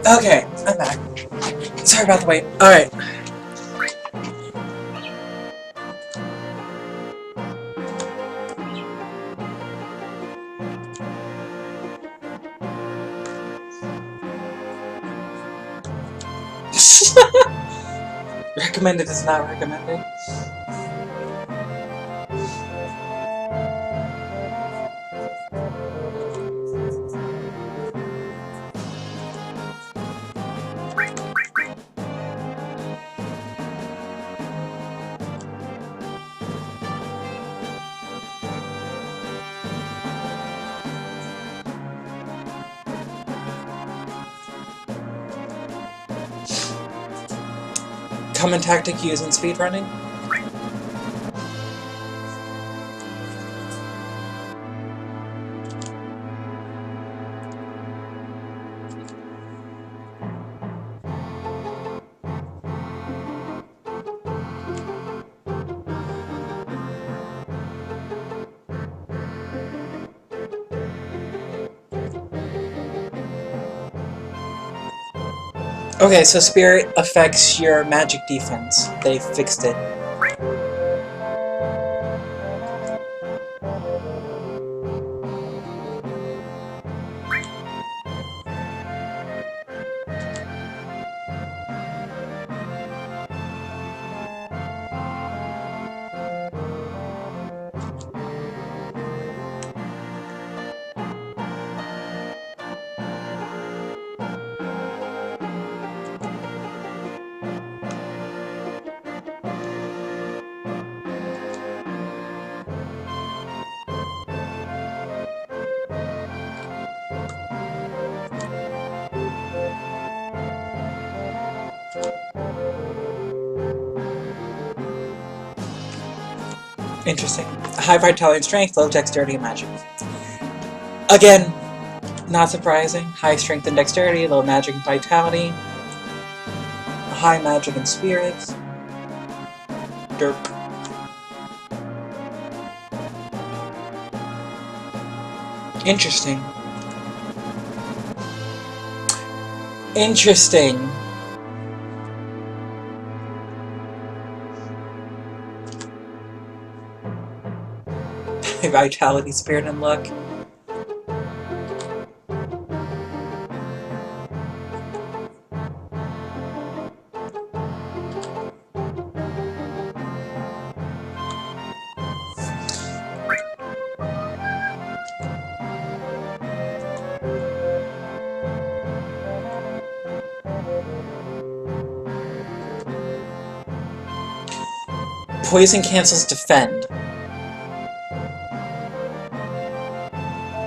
Okay, I'm back. Sorry about the wait. Alright. Recommended is not recommended. Common tactic used in speedrunning? Okay, so Spirit affects your magic defense. They fixed it. Interesting. High vitality and strength, low dexterity and magic. Again, not surprising. High strength and dexterity, low magic and vitality. High magic and spirits. Derp. Interesting. Interesting. Vitality, spirit, and luck. Poison cancels defend.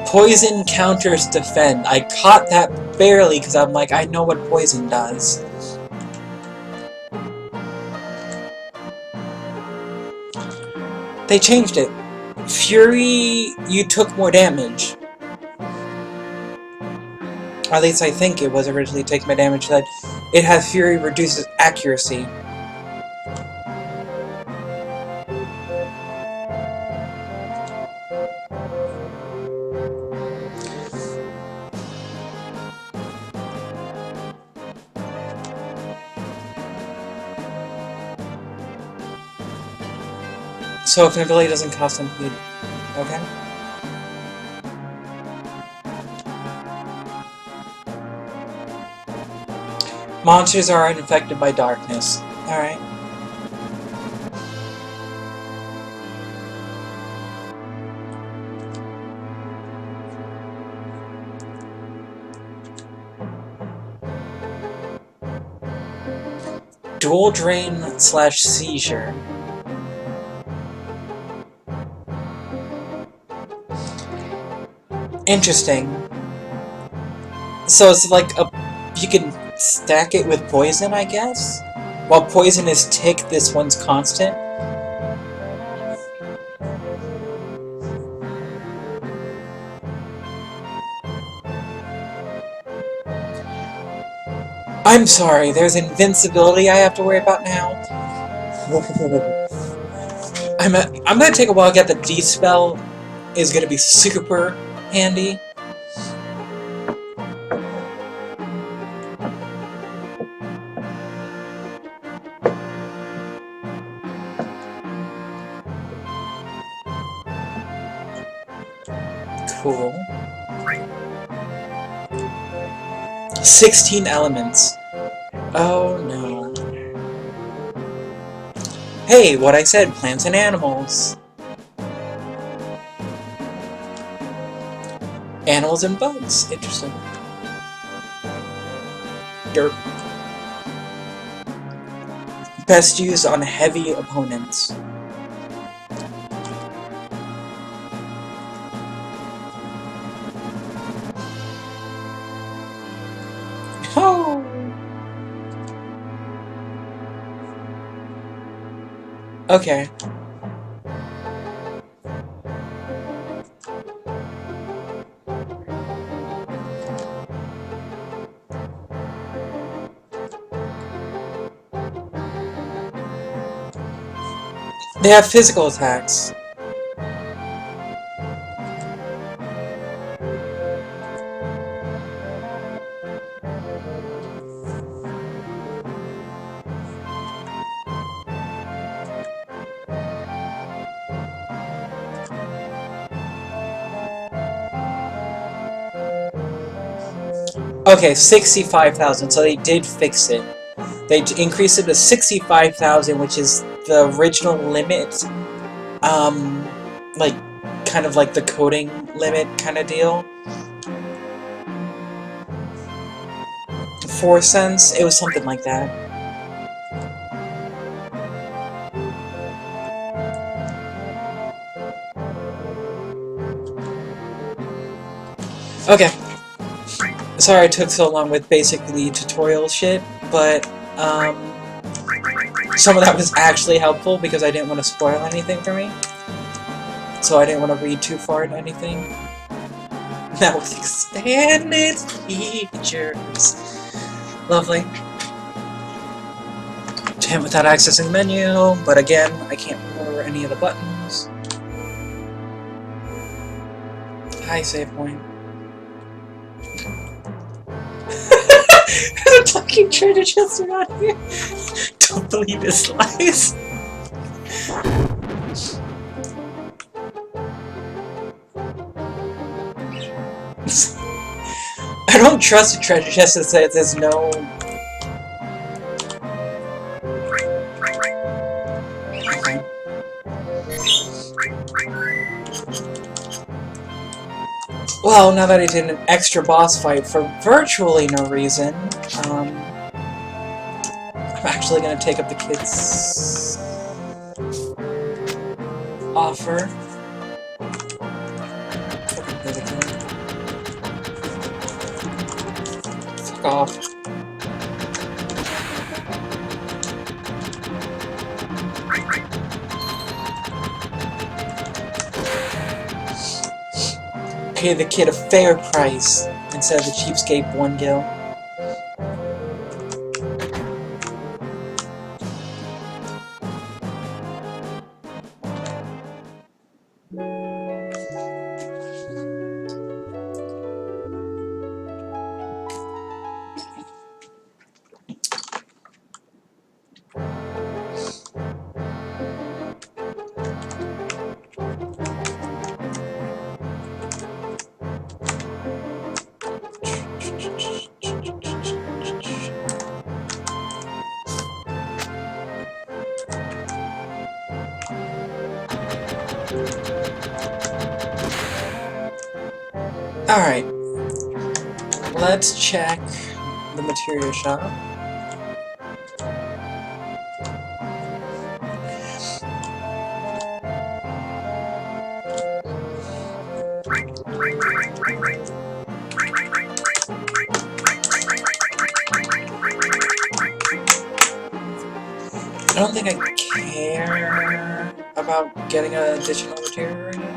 Poison counters defend. I caught that barely because I'm like, I know what poison does. They changed it. Fury, you took more damage. Or at least I think it was originally taking my damage. That it has Fury reduces accuracy. So if an ability doesn't cost them, okay. Monsters are unaffected by darkness. Alright. Dual Drain / Seizure. Interesting. So it's like you can stack it with poison, I guess? While poison is tick, this one's constant. I'm sorry, there's invincibility I have to worry about now. I'm gonna take a while to get the D-spell. Is gonna be super handy. Cool. 16 elements. Oh no. Hey, what I said, plants and animals. Animals and bugs. Interesting. Derp. Best used on heavy opponents. Oh! Okay. They have physical attacks. Okay, 65,000, so they did fix it. They increased it to 65,000, which is the original limit. Like, kind of like the coding limit kind of deal. 4 cents? It was something like that. Okay. Sorry it took so long with basically tutorial shit, but some of that was actually helpful because I didn't want to spoil anything for me. So I didn't want to read too far into anything. Now with expanded features. Lovely. Hint without accessing the menu, but again, I can't remember any of the buttons. Hi, save point. There's a fucking treasure chest around here. Don't believe his lies. I don't trust a treasure chest that says there's no... Okay. Well, now that I did an extra boss fight for virtually no reason, I'm actually gonna take up the kids. offer. Fuck off. Pay the kid a fair price instead of the cheapskate 1 gil. Alright, let's check the material shop. I don't think I care about getting an additional material right now.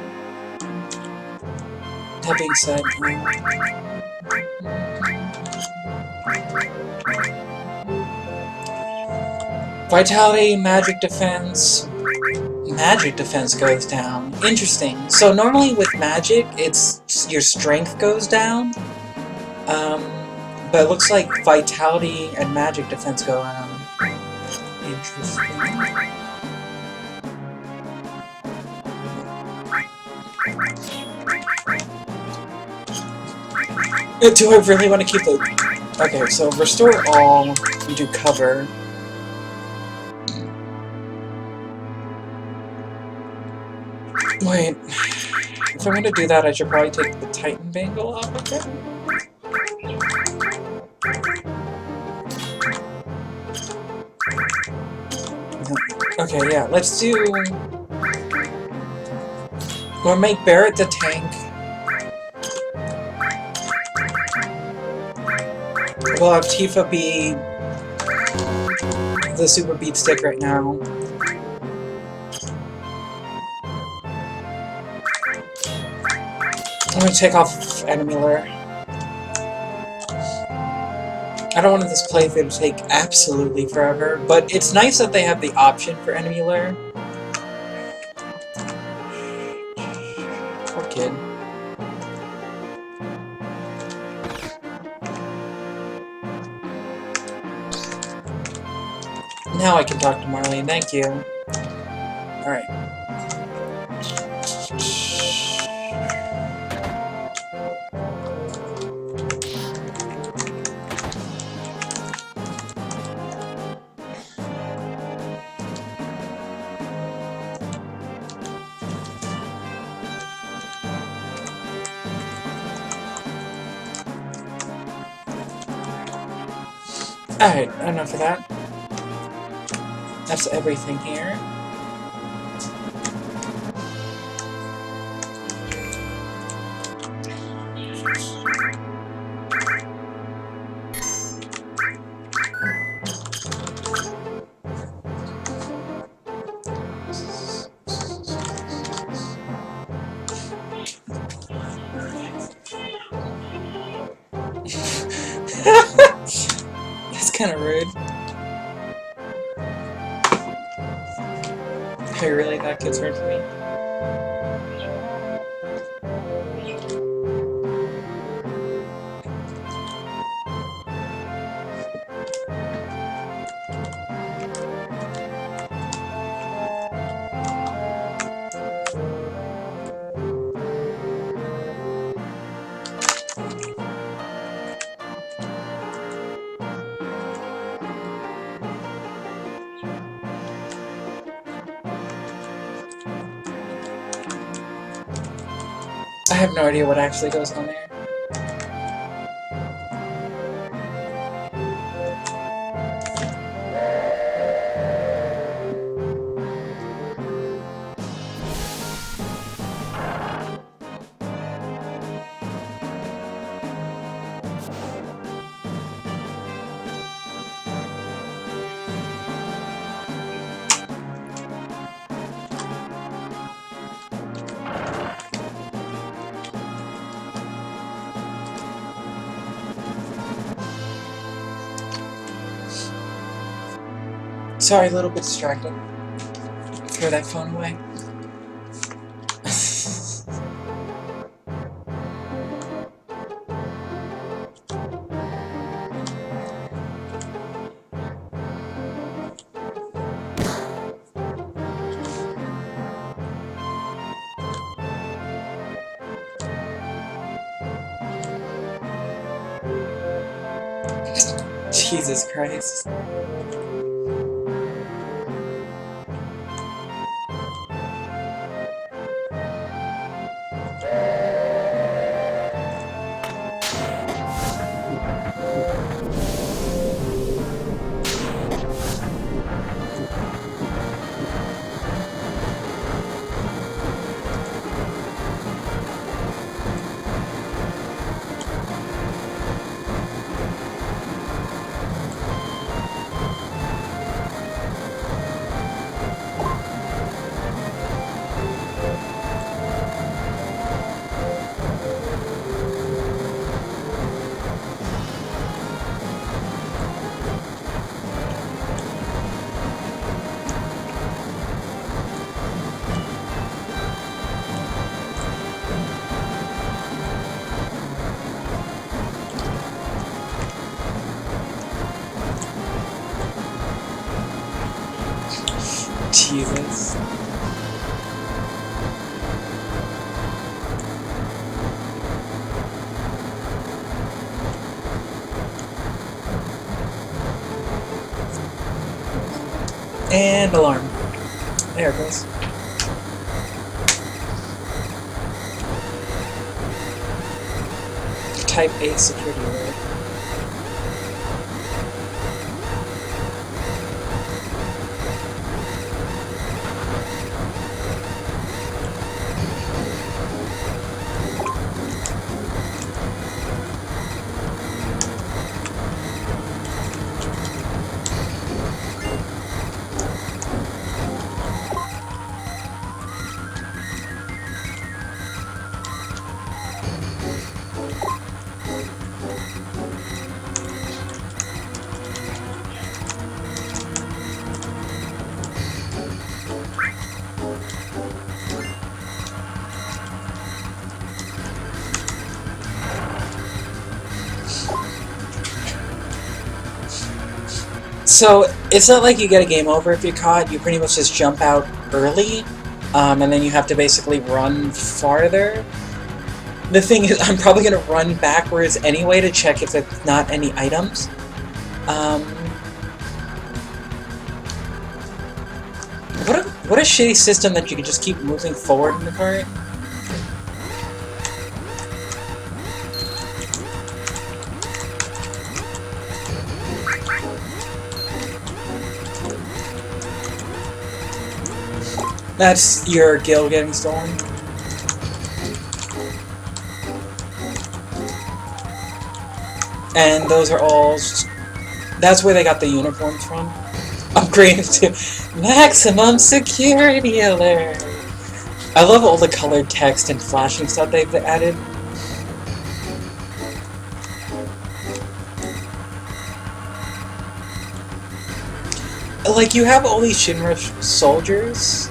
That being said, vitality, magic defense goes down. Interesting. So normally with magic, it's your strength goes down, but it looks like vitality and magic defense go down. Interesting. Do I really want to keep the... Okay, so restore all and do cover. Wait, if I'm gonna do that, I should probably take the Titan Bangle off of it. Okay, yeah, let's do... We'll make Barret the tank. We'll have Tifa be the super beat stick right now. I'm gonna take off enemy lure. I don't want this playthrough to take absolutely forever, but it's nice that they have the option for enemy lure. Poor kid. Now I can talk to Marlene, thank you. Alright. Alright, enough of that. That's everything here. That's kind of rude. I really thought kids hurt me. I have no idea what actually goes on there. Sorry, a little bit distracted. Throw that phone away. Jesus Christ. Jesus. And alarm. There it goes. Type A security alert. So, it's not like you get a game over if you're caught, you pretty much just jump out early, and then you have to basically run farther. The thing is, I'm probably going to run backwards anyway to check if there's not any items. What a shitty system that you can just keep moving forward in the cart. That's your gil getting stolen. And those are all... That's where they got the uniforms from. Upgraded to maximum security alert! I love all the colored text and flashing stuff they've added. Like, you have all these Shinra soldiers,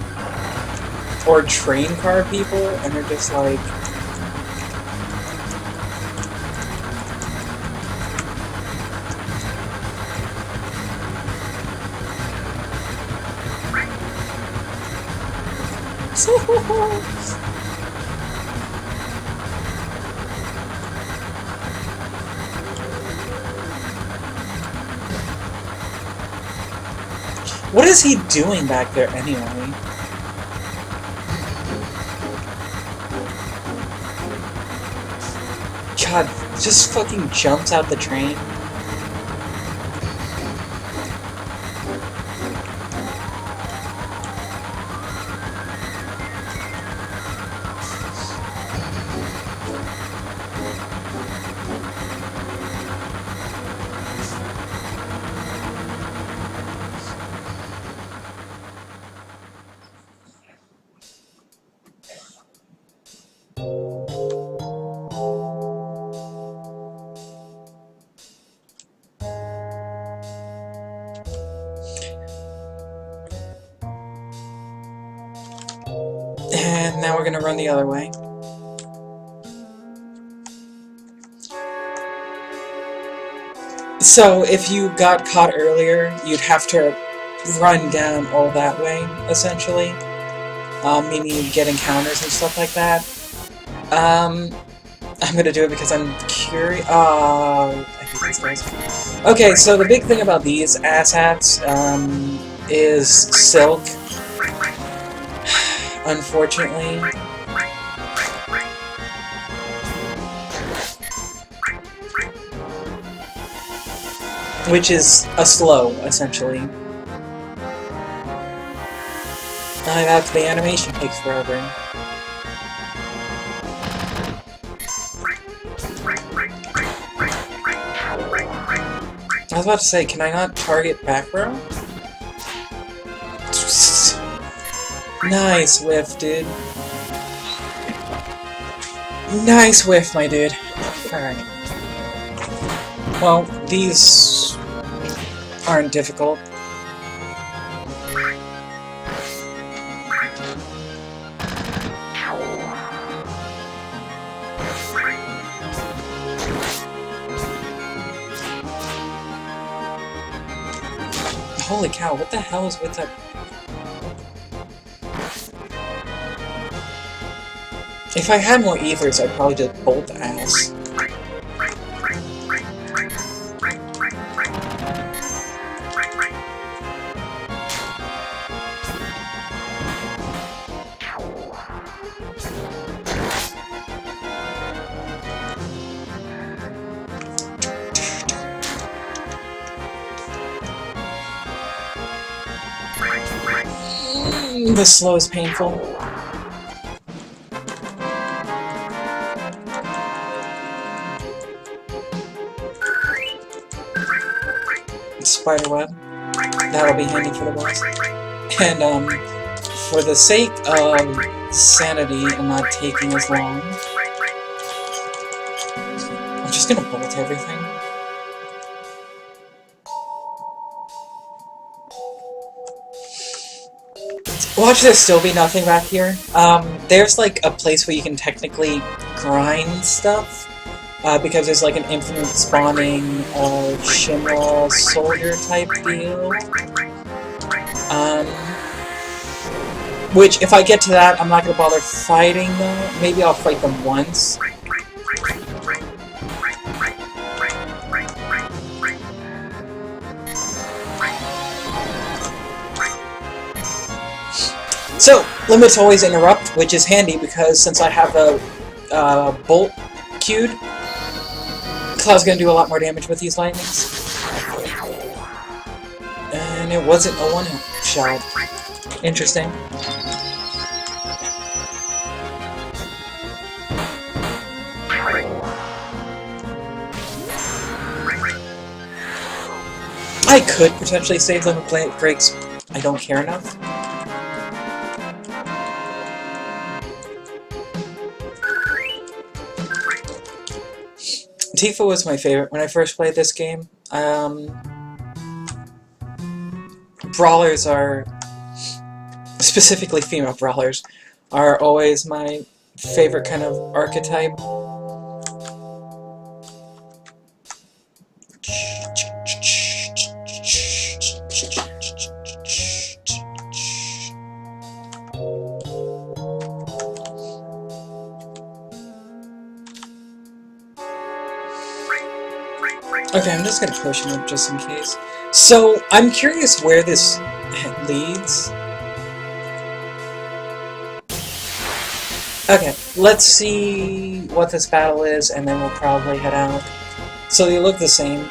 or train car people, and they're just like... What is he doing back there anyway? God, just fucking jumps out the train. Now we're gonna run the other way. So, if you got caught earlier, you'd have to run down all that way, essentially. Meaning you'd get encounters and stuff like that. I'm gonna do it because I'm curious. I hate these guys. Okay, so the big thing about these asshats, is silk. Unfortunately. Which is a slow, essentially. That's the animation takes forever. I was about to say, can I not target back row? Nice whiff, dude. Nice whiff, my dude. Alright. Well, these aren't difficult. Holy cow, what the hell is with that? If I had more ethers, I'd probably just bolt ass. The slow is painful. Spiderweb. That'll be handy for the boss. And, for the sake of sanity and not taking as long, I'm just gonna bolt everything. Watch there still be nothing back here. There's like a place where you can technically grind stuff, because there's like an infinite spawning Shimra soldier type deal. Which, if I get to that, I'm not gonna bother fighting though. Maybe I'll fight them once. So, limits always interrupt, which is handy because since I have a bolt queued, Cloud's gonna do a lot more damage with these lightnings. And it wasn't a one-shot. Interesting. I could potentially save limit breaks. I don't care enough. Tifa was my favorite when I first played this game. Brawlers are, specifically female brawlers, are always my favorite kind of archetype. Okay, I'm just gonna push him up just in case. So, I'm curious where this leads. Okay, let's see what this battle is, and then we'll probably head out. So they look the same.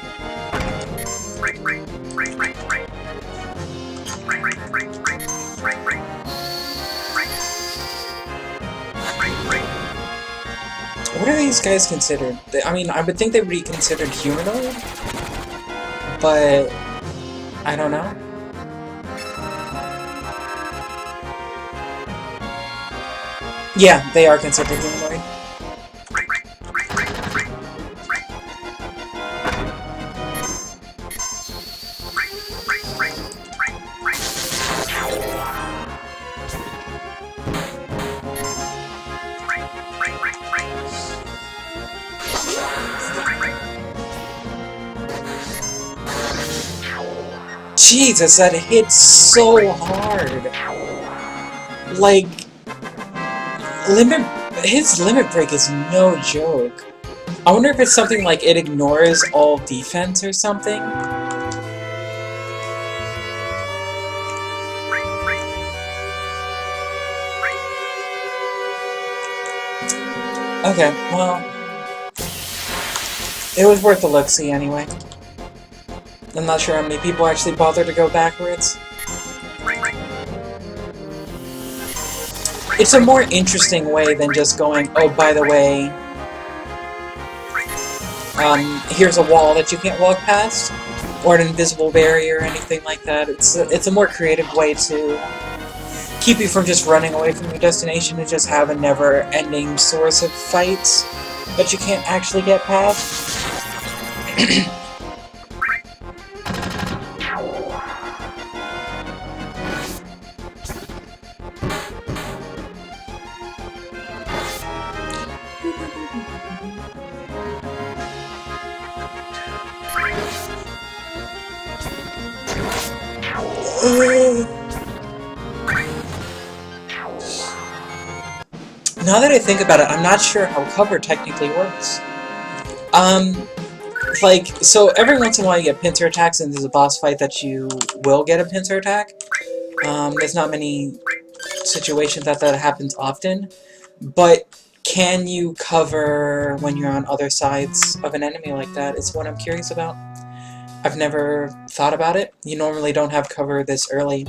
What are these guys considered? I mean, I would think they would be considered humanoid, but I don't know. Yeah, they are considered humanoid. Jesus, that hits so hard. Like, his limit break is no joke. I wonder if it's something like it ignores all defense or something. Okay, well, it was worth a look-see anyway. I'm not sure how many people actually bother to go backwards. It's a more interesting way than just going, oh, by the way, here's a wall that you can't walk past, or an invisible barrier or anything like that. It's a more creative way to keep you from just running away from your destination and just have a never-ending source of fights that you can't actually get past. Now that I think about it, I'm not sure how cover technically works. Like, so every once in a while you get pincer attacks and there's a boss fight that you will get a pincer attack. There's not many situations that happens often, but can you cover when you're on other sides of an enemy like that? It's what I'm curious about. I've never thought about it. You normally don't have cover this early,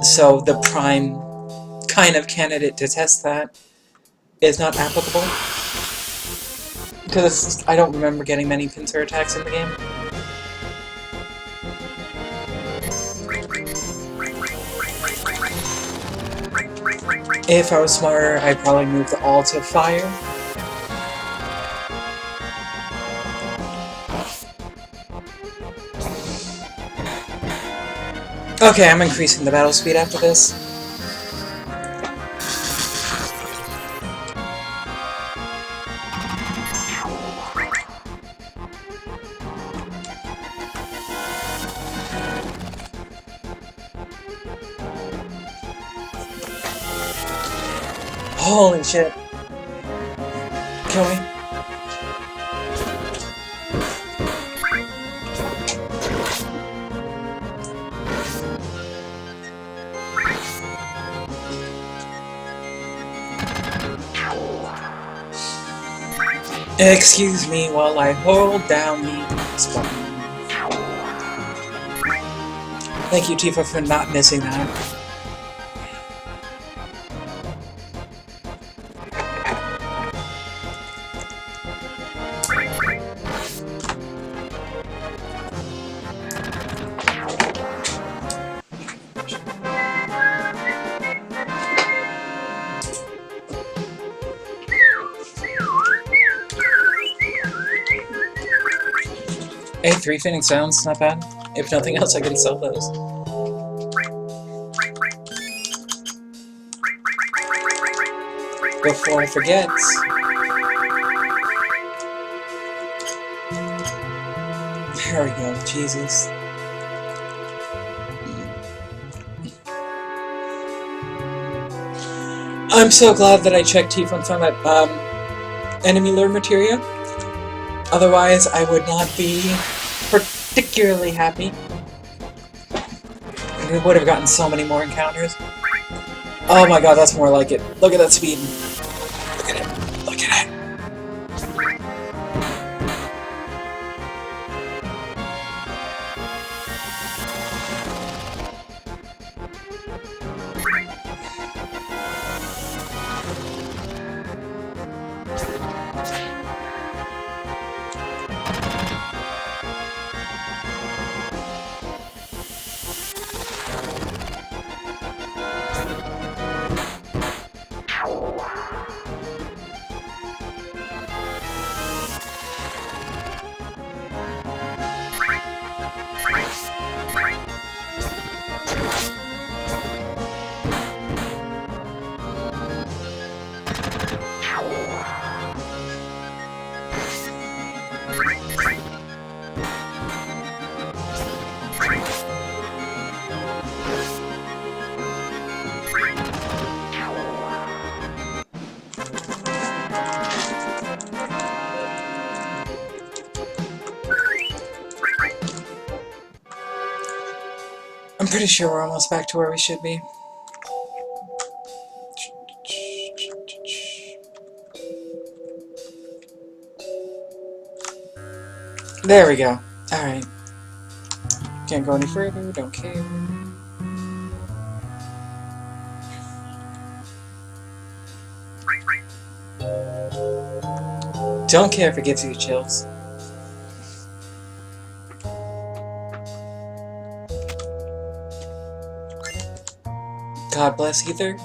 so the prime kind of candidate to test that is not applicable. Because I don't remember getting many pincer attacks in the game. If I was smarter, I'd probably move the all to fire. Okay, I'm increasing the battle speed after this. Holy shit. Kill me. Excuse me while I hold down the spot. Thank you, Tifa, for not missing that. Hey, 3 fitting sounds, not bad. If nothing else, I can sell those. Before I forget. There we go, Jesus. I'm so glad that I checked Tifa and found that enemy lure materia. Otherwise, I would not be particularly happy. We would have gotten so many more encounters. Oh my god, that's more like it. Look at that speed. Look at it. Look at it. I'm pretty sure we're almost back to where we should be. There we go. Alright. Can't go any further, don't care. Don't care if it gives you chills. God bless Ether.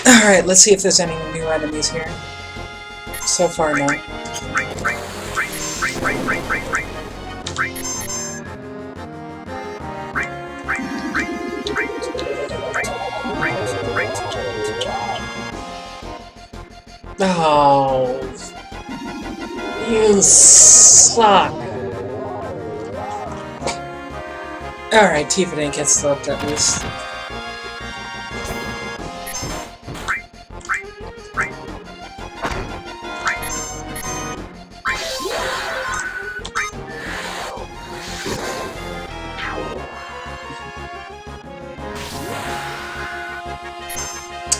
Alright, let's see if there's any new enemies here. So far, no. Oh, you suck. Alright, Tifa didn't get slipped at least.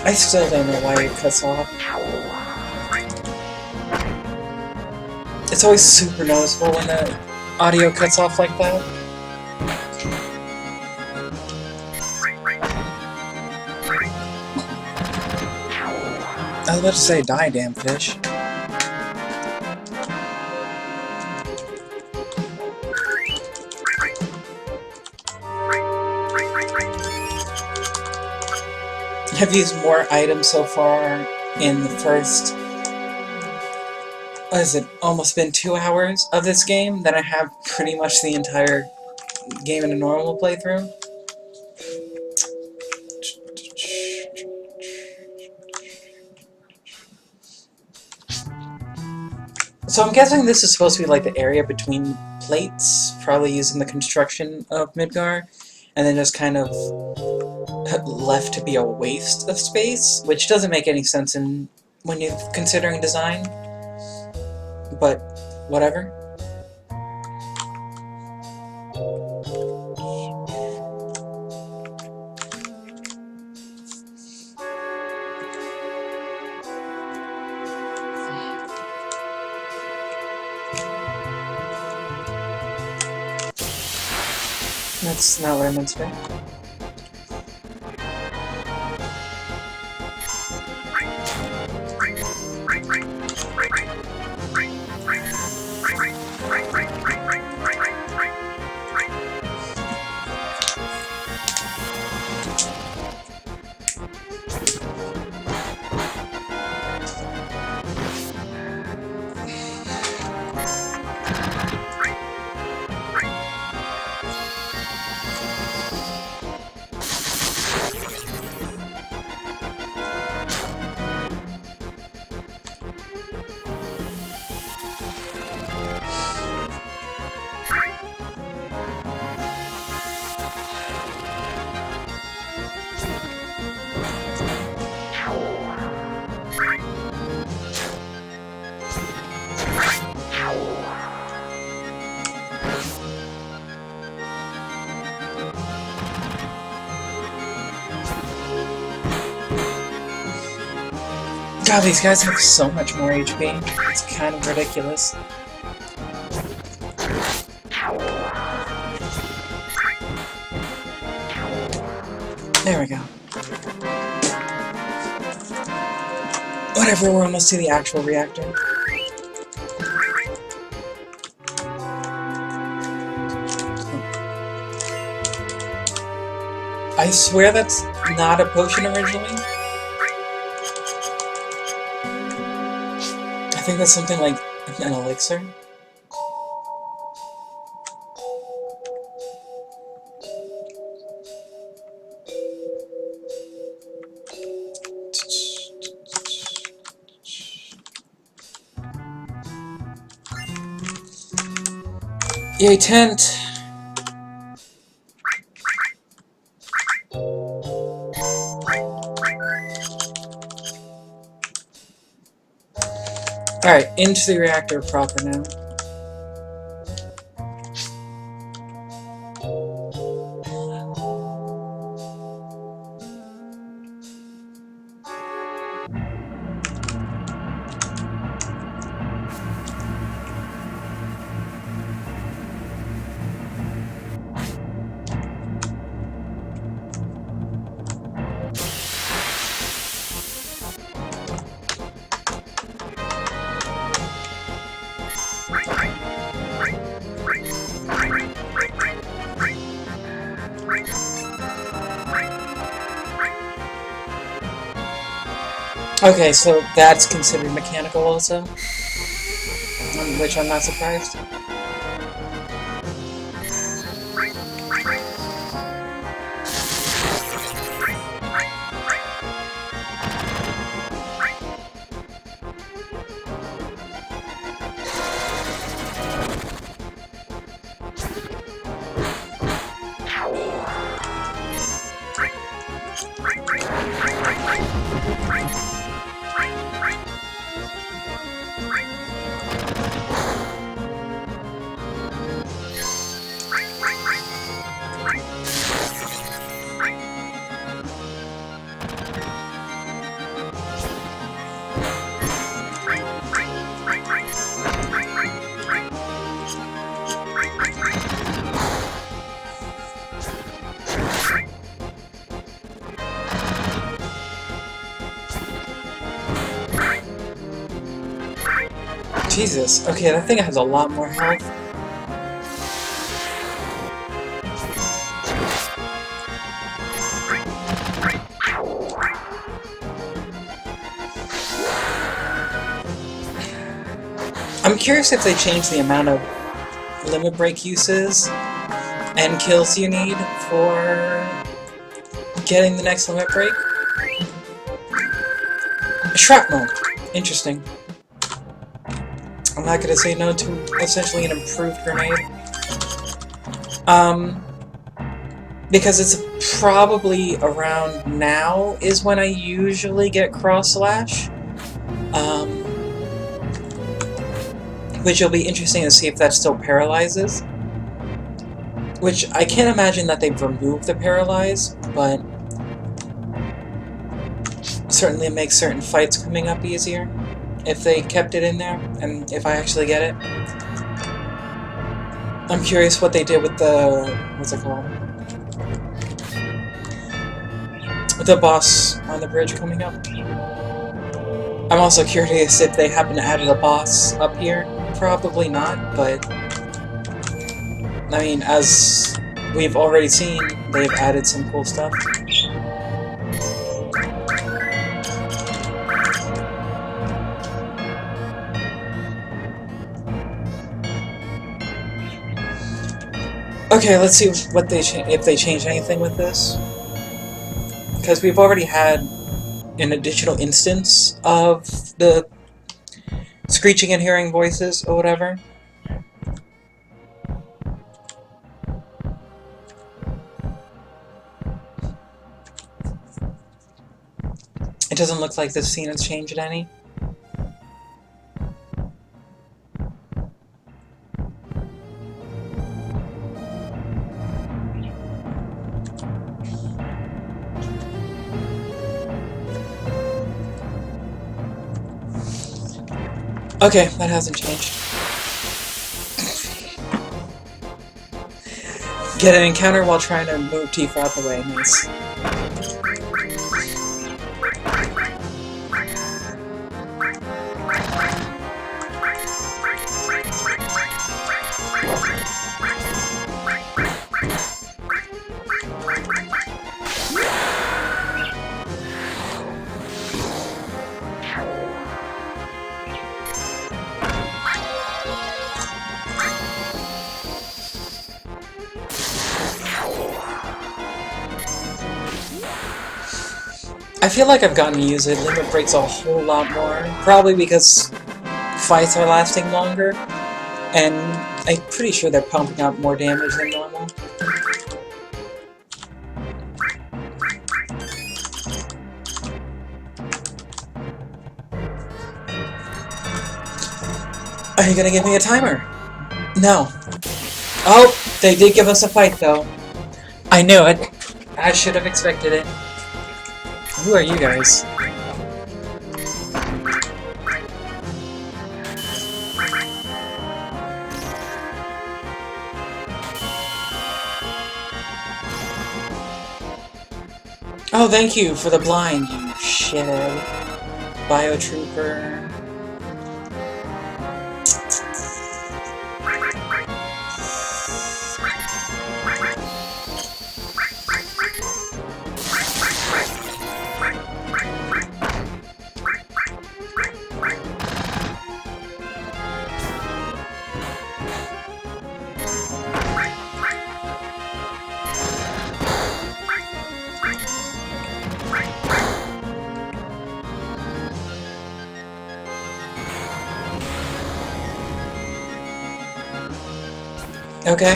I still don't know why it cuts off. It's always super noticeable when the audio cuts off like that. I was about to say, die, damn fish. I've used more items so far in the first, what is it, almost been 2 hours of this game than I have pretty much the entire game in a normal playthrough. So I'm guessing this is supposed to be like the area between plates, probably using the construction of Midgar, and then just kind of left to be a waste of space, which doesn't make any sense when you're considering design, but whatever. That's not where I meant to be. God, these guys have so much more HP. It's kind of ridiculous. There we go. Whatever, we're almost to the actual reactor. I swear that's not a potion originally. I think that's something like an elixir. Yay, tent! Alright, into the reactor proper now. Okay, so that's considered mechanical also, which I'm not surprised. Jesus, okay, that thing has a lot more health. I'm curious if they changed the amount of limit break uses and kills you need for getting the next limit break. Shrapnel! Interesting. I'm not gonna say no to essentially an improved grenade. Because it's probably around now is when I usually get cross slash. Which will be interesting to see if that still paralyzes. Which I can't imagine that they've removed the paralyze, but certainly it makes certain fights coming up easier if they kept it in there, and if I actually get it. I'm curious what they did with the... what's it called? With the boss on the bridge coming up. I'm also curious if they happen to add a boss up here. Probably not, but... I mean, as we've already seen, they've added some cool stuff. Okay, let's see what if they change anything with this. Because we've already had an additional instance of the screeching and hearing voices or whatever. It doesn't look like this scene has changed any. Okay, that hasn't changed. Get an encounter while trying to move Tifa out the way. Nice. I feel like I've gotten to use it. Limit breaks a whole lot more. Probably because fights are lasting longer. And I'm pretty sure they're pumping out more damage than normal. Are you gonna give me a timer? No. Oh, they did give us a fight, though. I knew it. I should have expected it. Who are you guys? Oh, thank you for the blind, you shithead. Biotrooper. Okay.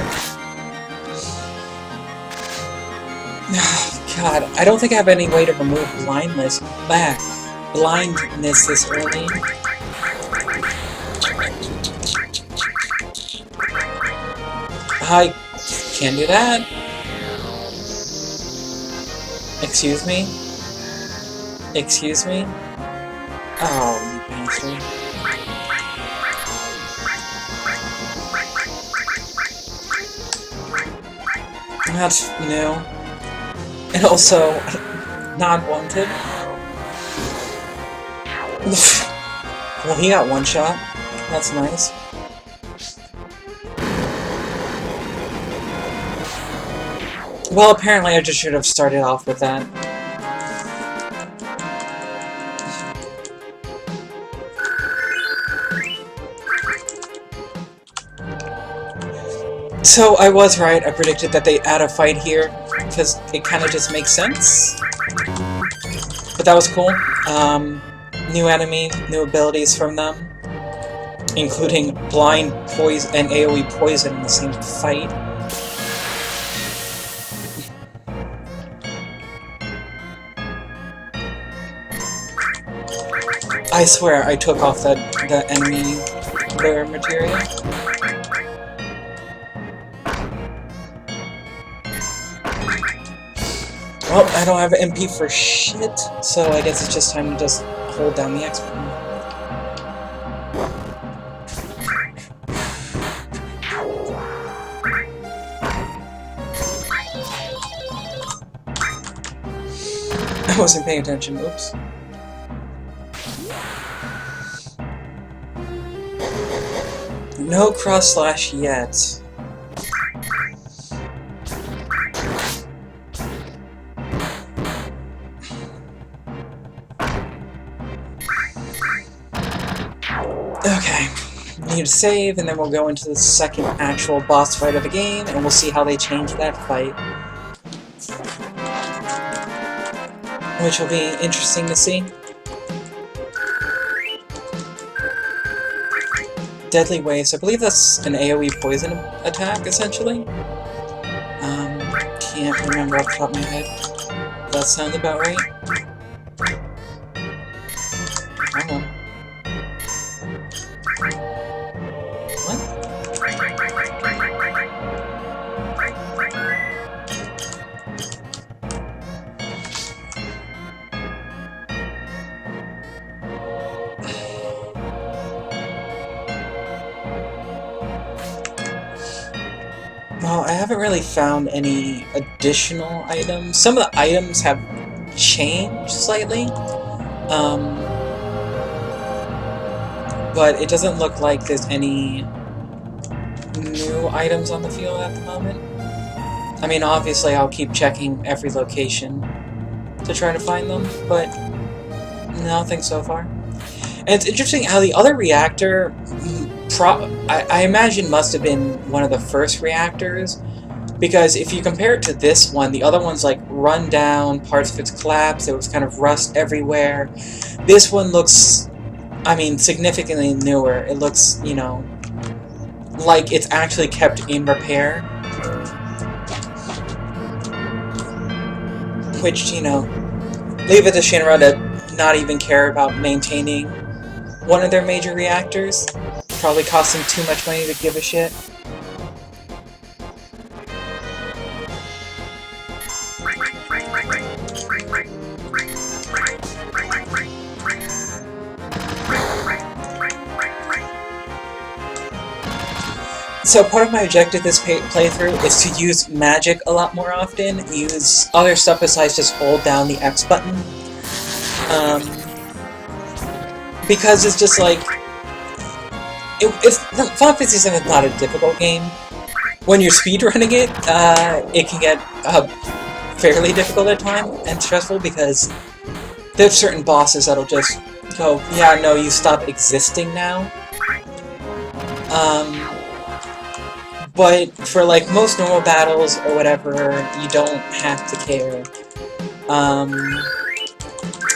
God, I don't think I have any way to remove blindness this early. I can't do that. Excuse me? Excuse me? Oh, you bastard. That's new. And also, not wanted. Well, he got one shot. That's nice. Well, apparently I just should have started off with that. So, I was right. I predicted that they'd add a fight here, because it kind of just makes sense. But that was cool. New enemy, new abilities from them, including blind poison and AoE poison in the same fight. I swear I took off the enemy rare material. Well, I don't have MP for shit, so I guess it's just time to just hold down the X button. I wasn't paying attention, oops. No cross slash yet. Okay, need to save, and then we'll go into the second actual boss fight of the game, and we'll see how they change that fight. Which will be interesting to see. Deadly Waste, I believe that's an AoE poison attack, essentially. Can't remember off the top of my head. That sounds about right. Come on. What? Well, I haven't really found any additional items. Some of the items have changed slightly. But it doesn't look like there's any new items on the field at the moment. I mean, obviously I'll keep checking every location to try to find them, but nothing so far. And it's interesting how the other reactor, I imagine must have been one of the first reactors, because if you compare it to this one, the other one's like run down, parts of it's collapsed, there was kind of rust everywhere. This one looks, I mean, significantly newer. It looks, you know, like it's actually kept in repair. Which, you know, leave it to Shinra to not even care about maintaining one of their major reactors. Probably costs them too much money to give a shit. So part of my objective this playthrough is to use magic a lot more often, use other stuff besides just hold down the X button. Because it's just like... Final Fantasy VII is not a difficult game. When you're speedrunning it, it can get fairly difficult at times and stressful because there's certain bosses that'll just go, yeah, no, you stop existing now. But for like most normal battles or whatever, you don't have to care.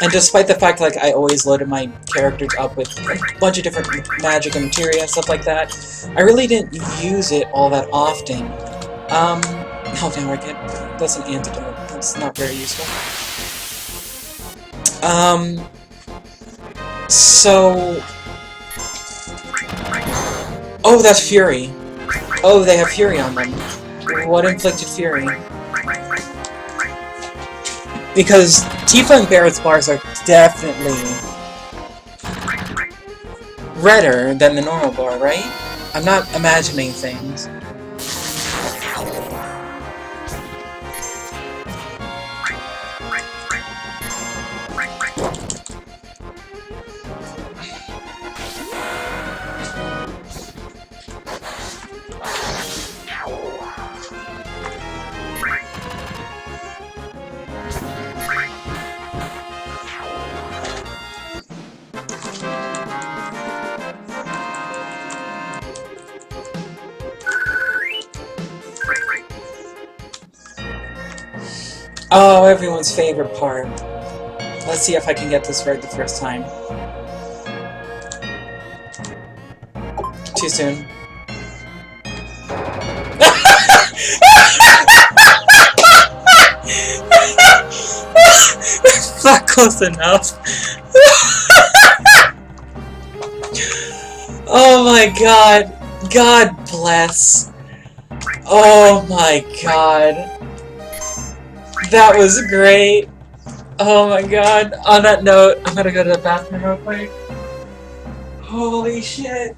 And despite the fact like I always loaded my characters up with a bunch of different magic and materia and stuff like that, I really didn't use it all that often. Oh damn, right, that's an antidote. That's not very useful. So... Oh, that's Fury. Oh, they have Fury on them. What inflicted Fury? Because Tifa and Barrett's bars are definitely redder than the normal bar, right? I'm not imagining things. Oh, everyone's favorite part. Let's see if I can get this right the first time. Too soon. Not close enough. Oh my god. God bless. Oh my god. That was great. Oh my god. On that note, I'm gonna go to the bathroom real quick. Holy shit.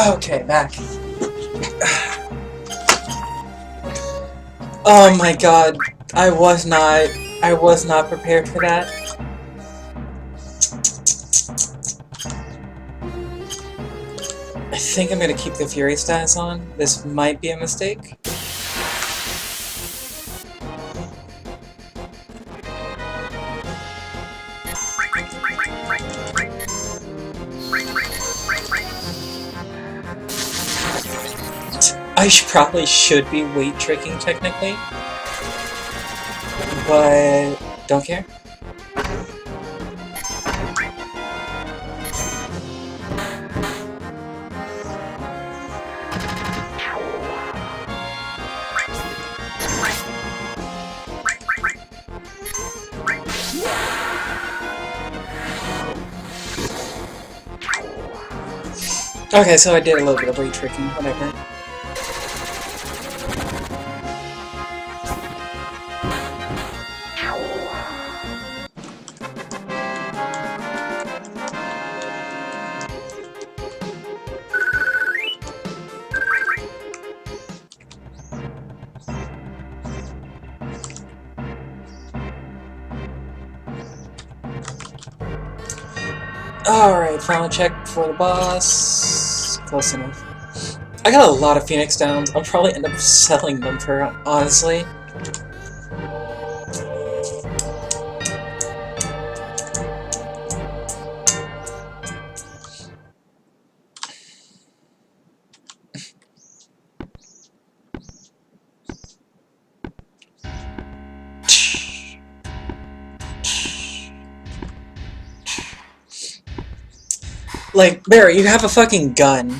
Okay, back. Oh my god, I was not prepared for that. I think I'm gonna keep the Fury status on. This might be a mistake. I probably should be weight tricking technically, but don't care. Okay, so I did a little bit of re-tricking, whatever. Alright, final check for the boss. Close enough. I got a lot of Phoenix Downs. I'll probably end up selling them for, honestly. Like, Barry, you have a fucking gun.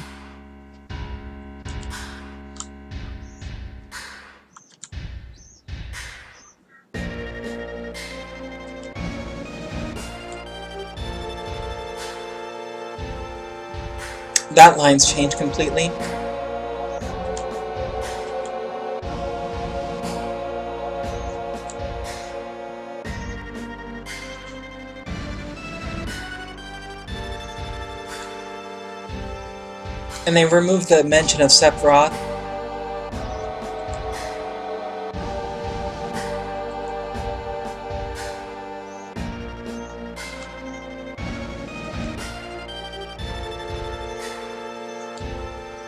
That line's changed completely. And they removed the mention of Sephiroth.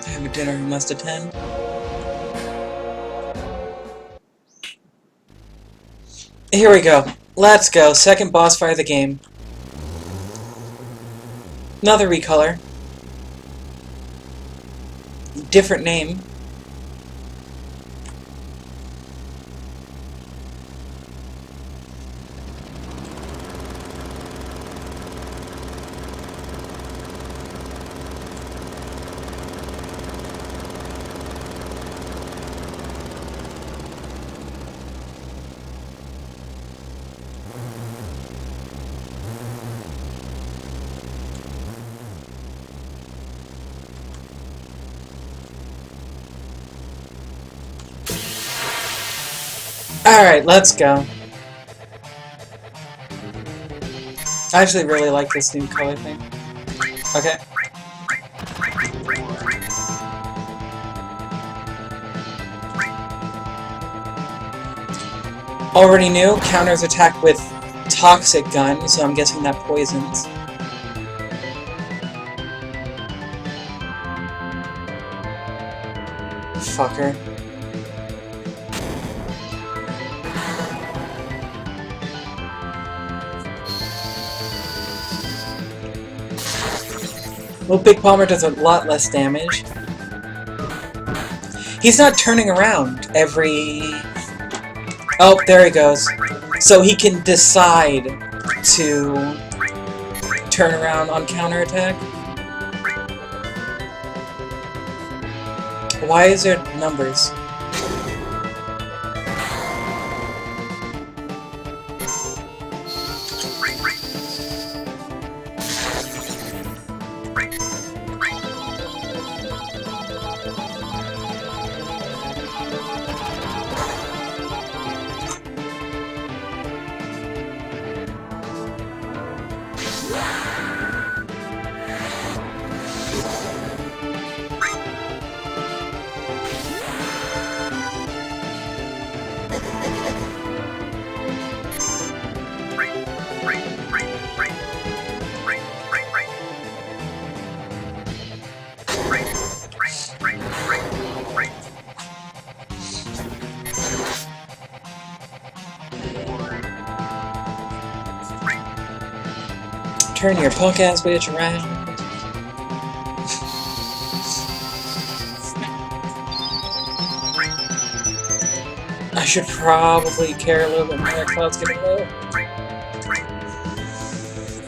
I have a dinner I must attend. Here we go. Let's go. Second boss fight of the game. Another recolor. Different name. Alright, let's go. I actually really like this new color thing. Okay. Already knew, counters attack with toxic gun, so I'm guessing that poisons. Fucker. Well, Big Bomber does a lot less damage. He's not turning around every... Oh, there he goes. So he can decide to turn around on counterattack. Why is there numbers? Turn your punk ass bitch around. I should probably care a little bit more. That cloud's getting low.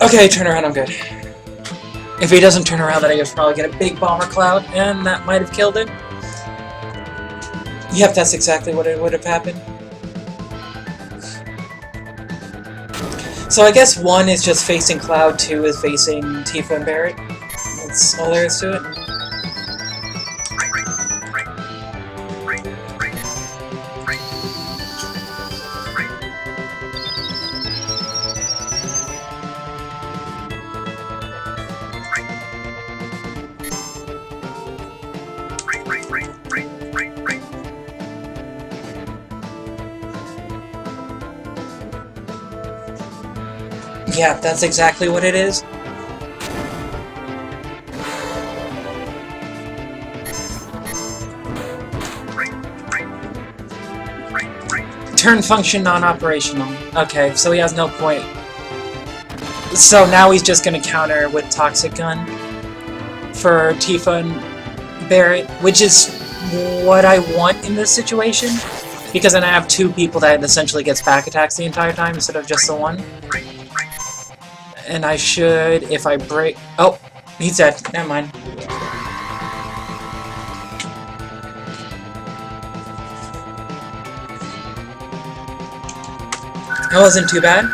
Okay, turn around, I'm good. If he doesn't turn around, then I just probably get a big bomber cloud, and that might have killed him. Yep, that's exactly what it would have happened. So I guess 1 is just facing Cloud, 2 is facing Tifa and Barret. That's all there is to it. Yeah, that's exactly what it is. Turn function non-operational. Okay, so he has no point. So now he's just gonna counter with Toxic Gun for Tifa and Barret, which is what I want in this situation, because then I have two people that essentially gets back attacks the entire time instead of just the one. And I should, if I break... Oh, he's dead. Never mind. That wasn't too bad.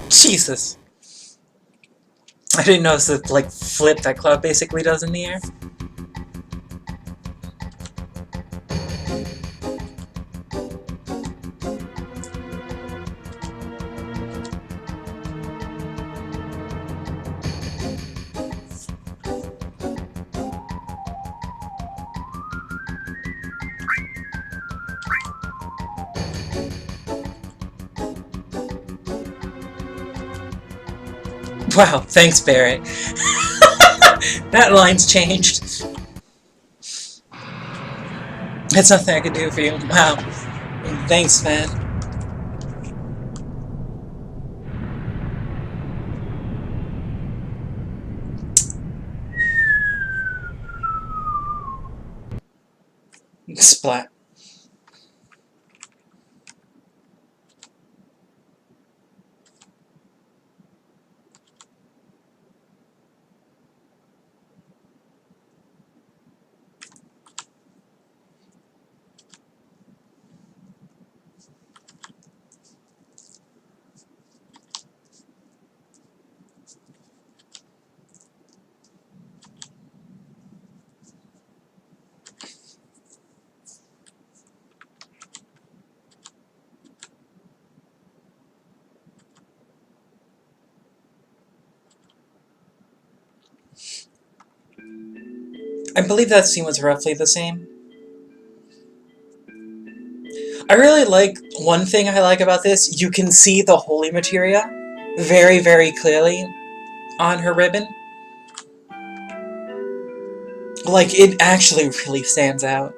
Jesus. I didn't notice the, like, flip that Cloud basically does in the air. Wow, thanks, Barret. That line's changed. That's nothing I could do for you. Wow. Thanks, man. Splat. I believe that scene was roughly the same. I really like, one thing I like about this, you can see the holy materia very, very clearly on her ribbon. Like, it actually really stands out.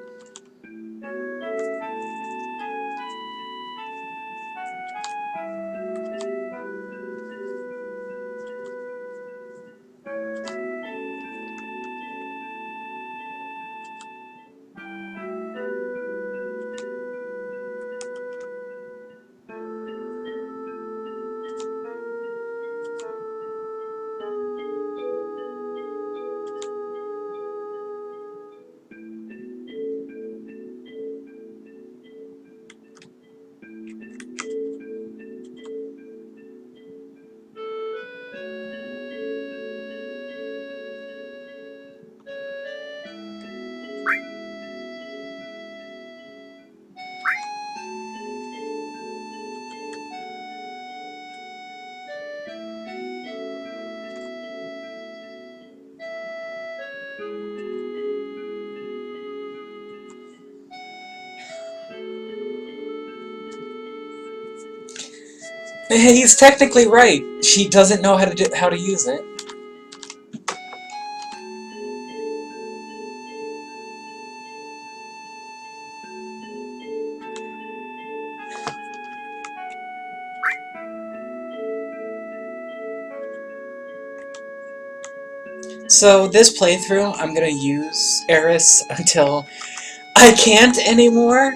He's technically right. She doesn't know how to use it. So this playthrough, I'm gonna use Eris until I can't anymore.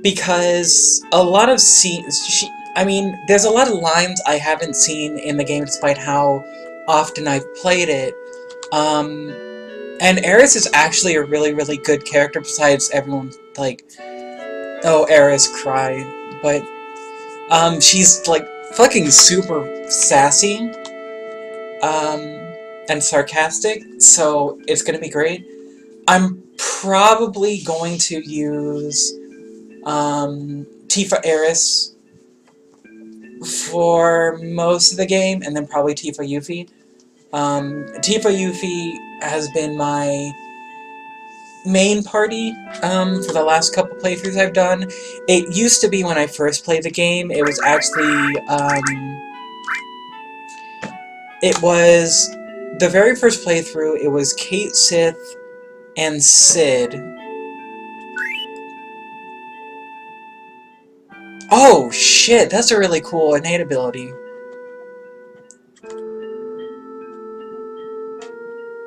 Because a lot of scenes, I mean, there's a lot of lines I haven't seen in the game despite how often I've played it. And Eris is actually a really, really good character besides everyone, like, oh, Eris, cry. But, she's, like, fucking super sassy, and sarcastic, so it's gonna be great. I'm probably going to use, Tifa Eris for most of the game, and then probably Tifa Yuffie. Tifa Yuffie has been my main party for the last couple playthroughs I've done. It used to be when I first played the game, it was actually, it was the very first playthrough, it was Kate Sith and Sid. Oh shit, that's a really cool innate ability.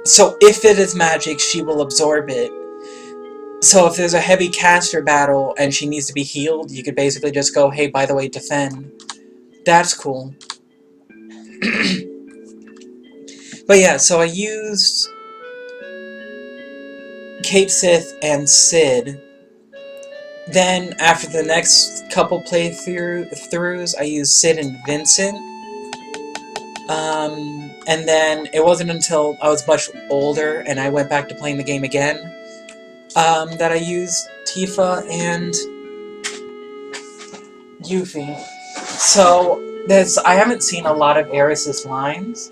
So if it is magic, she will absorb it. So if there's a heavy caster battle and she needs to be healed, you could basically just go, hey, by the way, defend. That's cool. But yeah, so I used Kate Sith and Sid. Then, after the next couple playthroughs, I used Sid and Vincent. And then it wasn't until I was much older and I went back to playing the game again that I used Tifa and Yuffie. So, I haven't seen a lot of Eris's lines,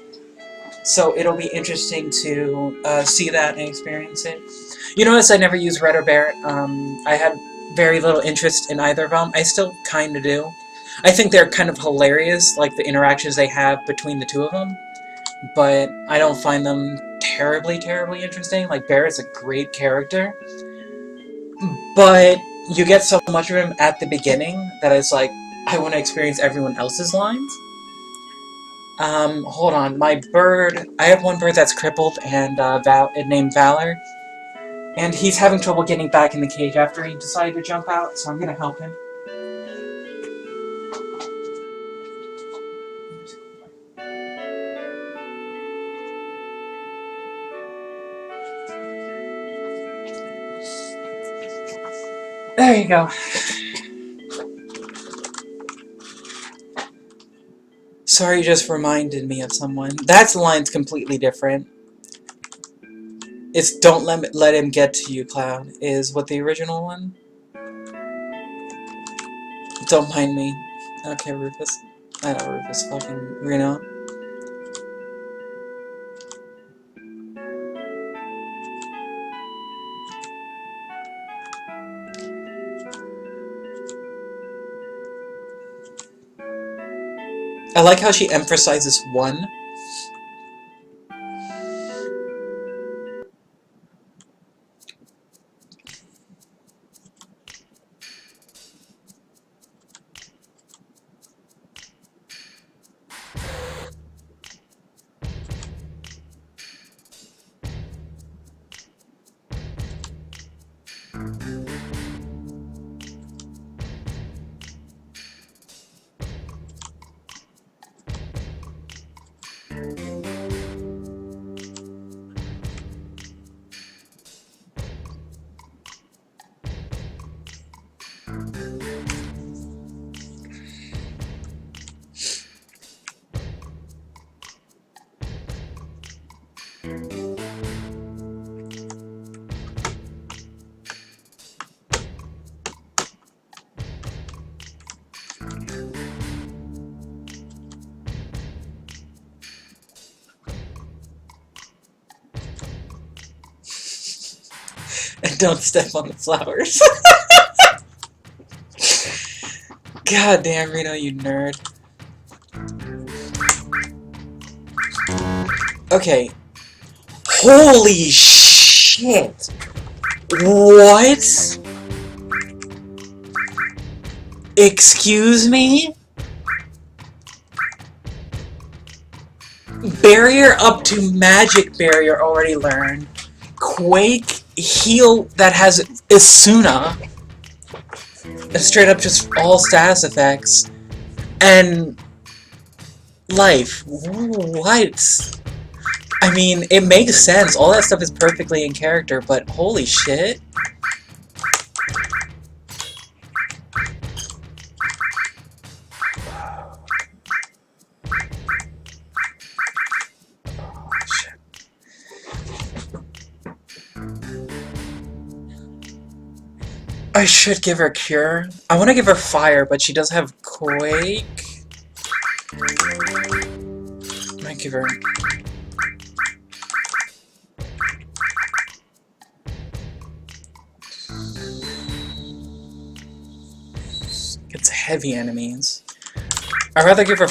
so it'll be interesting to see that and experience it. You notice I never used Red or Barrett. I had very little interest in either of them. I still kind of do. I think they're kind of hilarious, like the interactions they have between the two of them, but I don't find them terribly interesting. Like, Barrett's a great character, but you get so much of him at the beginning that it's like, I want to experience everyone else's lines. Hold on, my bird, I have one bird that's crippled and named Valor, and he's having trouble getting back in the cage after he decided to jump out, so I'm gonna help him. There you go. Sorry, you just reminded me of someone. That line's completely different. It's don't let him get to you, Cloud, is what the original one? Don't mind me. Okay, Rufus. I know Rufus, fucking Reno. I like how she emphasizes one. And don't step on the flowers. God damn, Reno, you nerd. Okay. Holy shit! What? Excuse me? Barrier up to magic barrier already learned. Quake heal that has Isuna. Straight up just all status effects. And life. What? I mean, it makes sense. All that stuff is perfectly in character, but holy shit. I should give her Cure. I want to give her Fire, but she does have Quake. I might give her... It's heavy enemies. I'd rather give her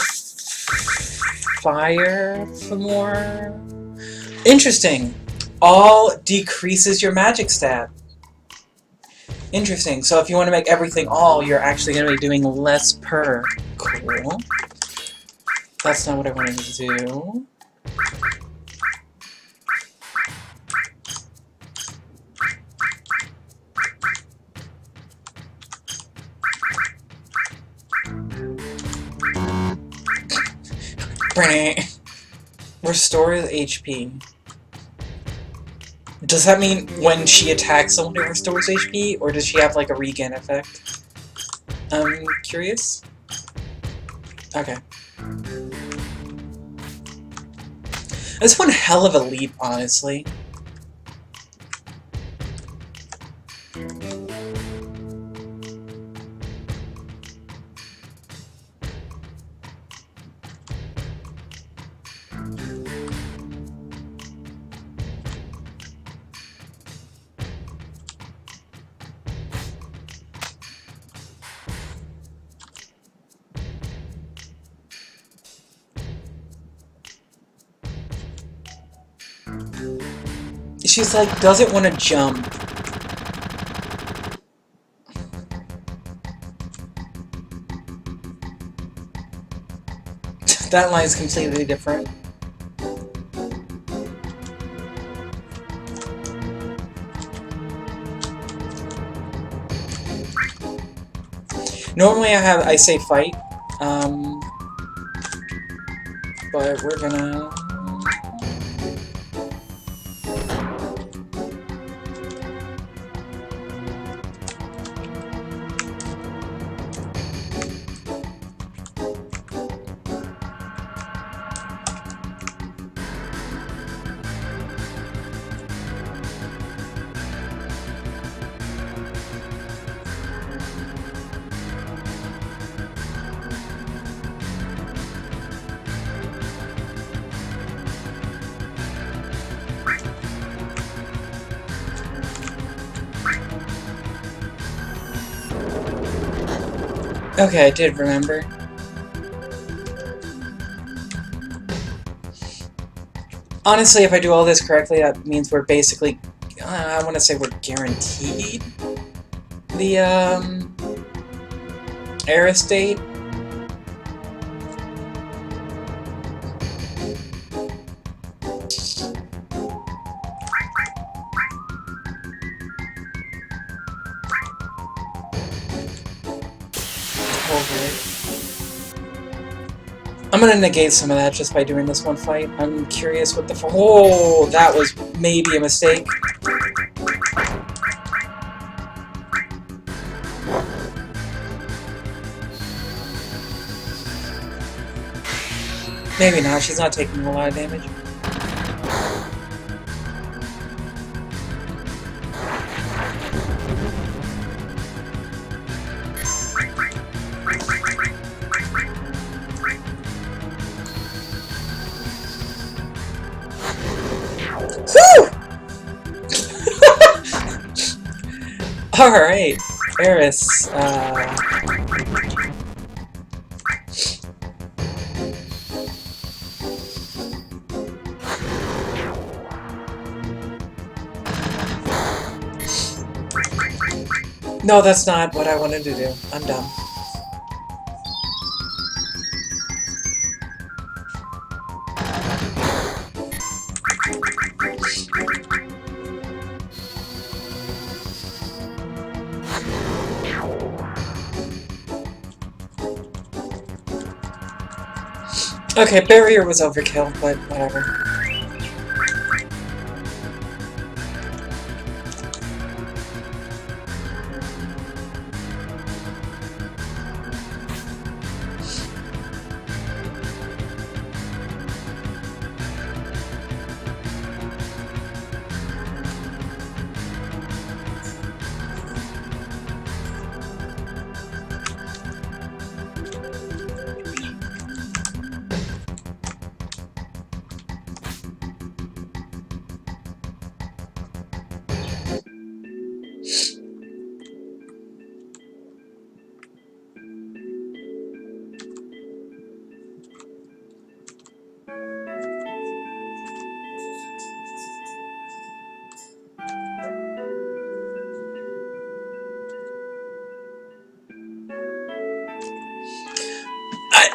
fire for more. Interesting. All decreases your magic stat. Interesting. So if you want to make everything all, you're actually going to be doing less per. Cool. That's not what I wanted to do. Restores HP. Does that mean when she attacks someone it restores HP, or does she have like a regen effect? I'm curious. Okay. That's one hell of a leap, honestly. She's like, doesn't want to jump. That line is completely different. Normally I say fight, but we're gonna... Okay, I did remember. Honestly, if I do all this correctly, that means we're basically... I want to say we're guaranteed the, air estate. I'm gonna negate some of that just by doing this one fight. I'm curious what the oh, that was maybe a mistake. Maybe not, she's not taking a lot of damage. Alright, Eris, no, that's not what I wanted to do. I'm dumb. Okay, barrier was overkill, but whatever.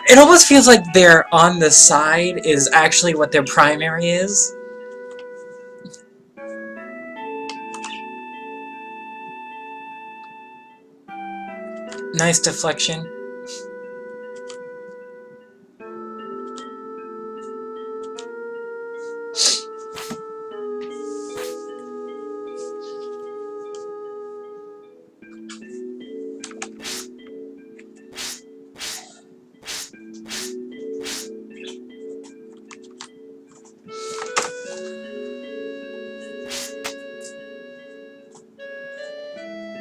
It almost feels like they're on the side is actually what their primary is. Nice deflection.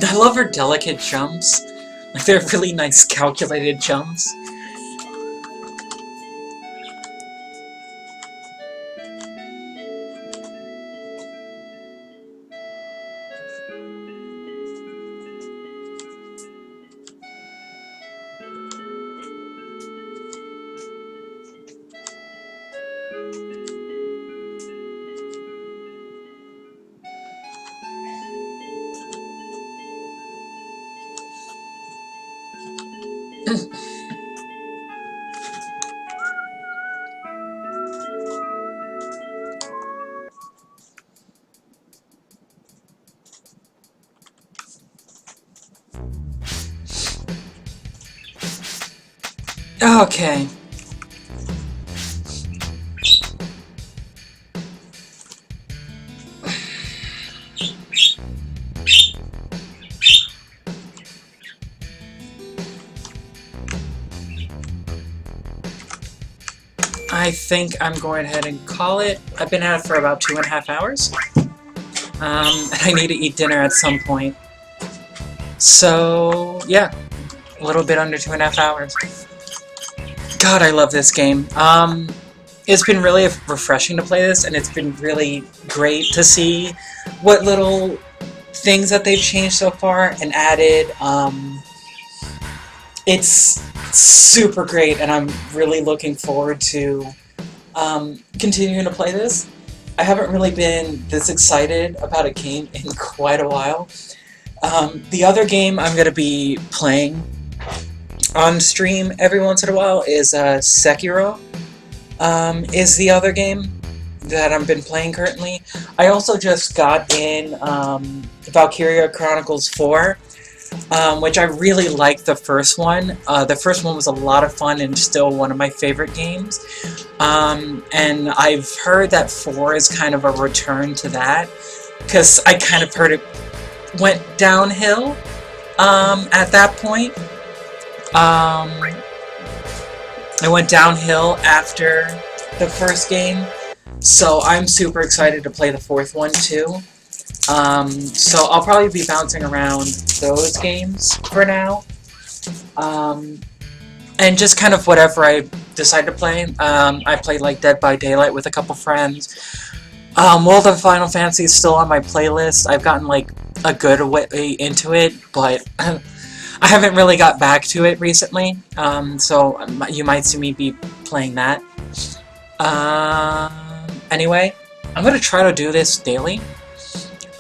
I love her delicate jumps. Like, they're really nice calculated jumps. Okay. I think I'm going ahead and call it. I've been at it for about 2.5 hours. I need to eat dinner at some point. So, yeah. A little bit under 2.5 hours. God, I love this game. It's been really refreshing to play this, and it's been really great to see what little things that they've changed so far and added. It's super great, and I'm really looking forward to continuing to play this. I haven't really been this excited about a game in quite a while. The other game I'm going to be playing on stream every once in a while is Sekiro, is the other game that I've been playing currently. I also just got in Valkyria Chronicles 4, which I really liked the first one. The first one was a lot of fun and still one of my favorite games. And I've heard that 4 is kind of a return to that, because I kind of heard it went downhill at that point. It went downhill after the first game, so I'm super excited to play the 4th one too. So I'll probably be bouncing around those games for now. And just kind of whatever I decide to play. I played like Dead by Daylight with a couple friends. World of Final Fantasy is still on my playlist. I've gotten like a good way into it, but I haven't really got back to it recently. So you might see me be playing that. Anyway, I'm going to try to do this daily.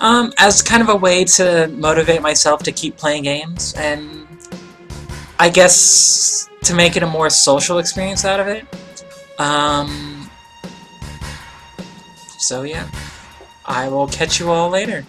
As kind of a way to motivate myself to keep playing games, and I guess to make it a more social experience out of it. So yeah, I will catch you all later.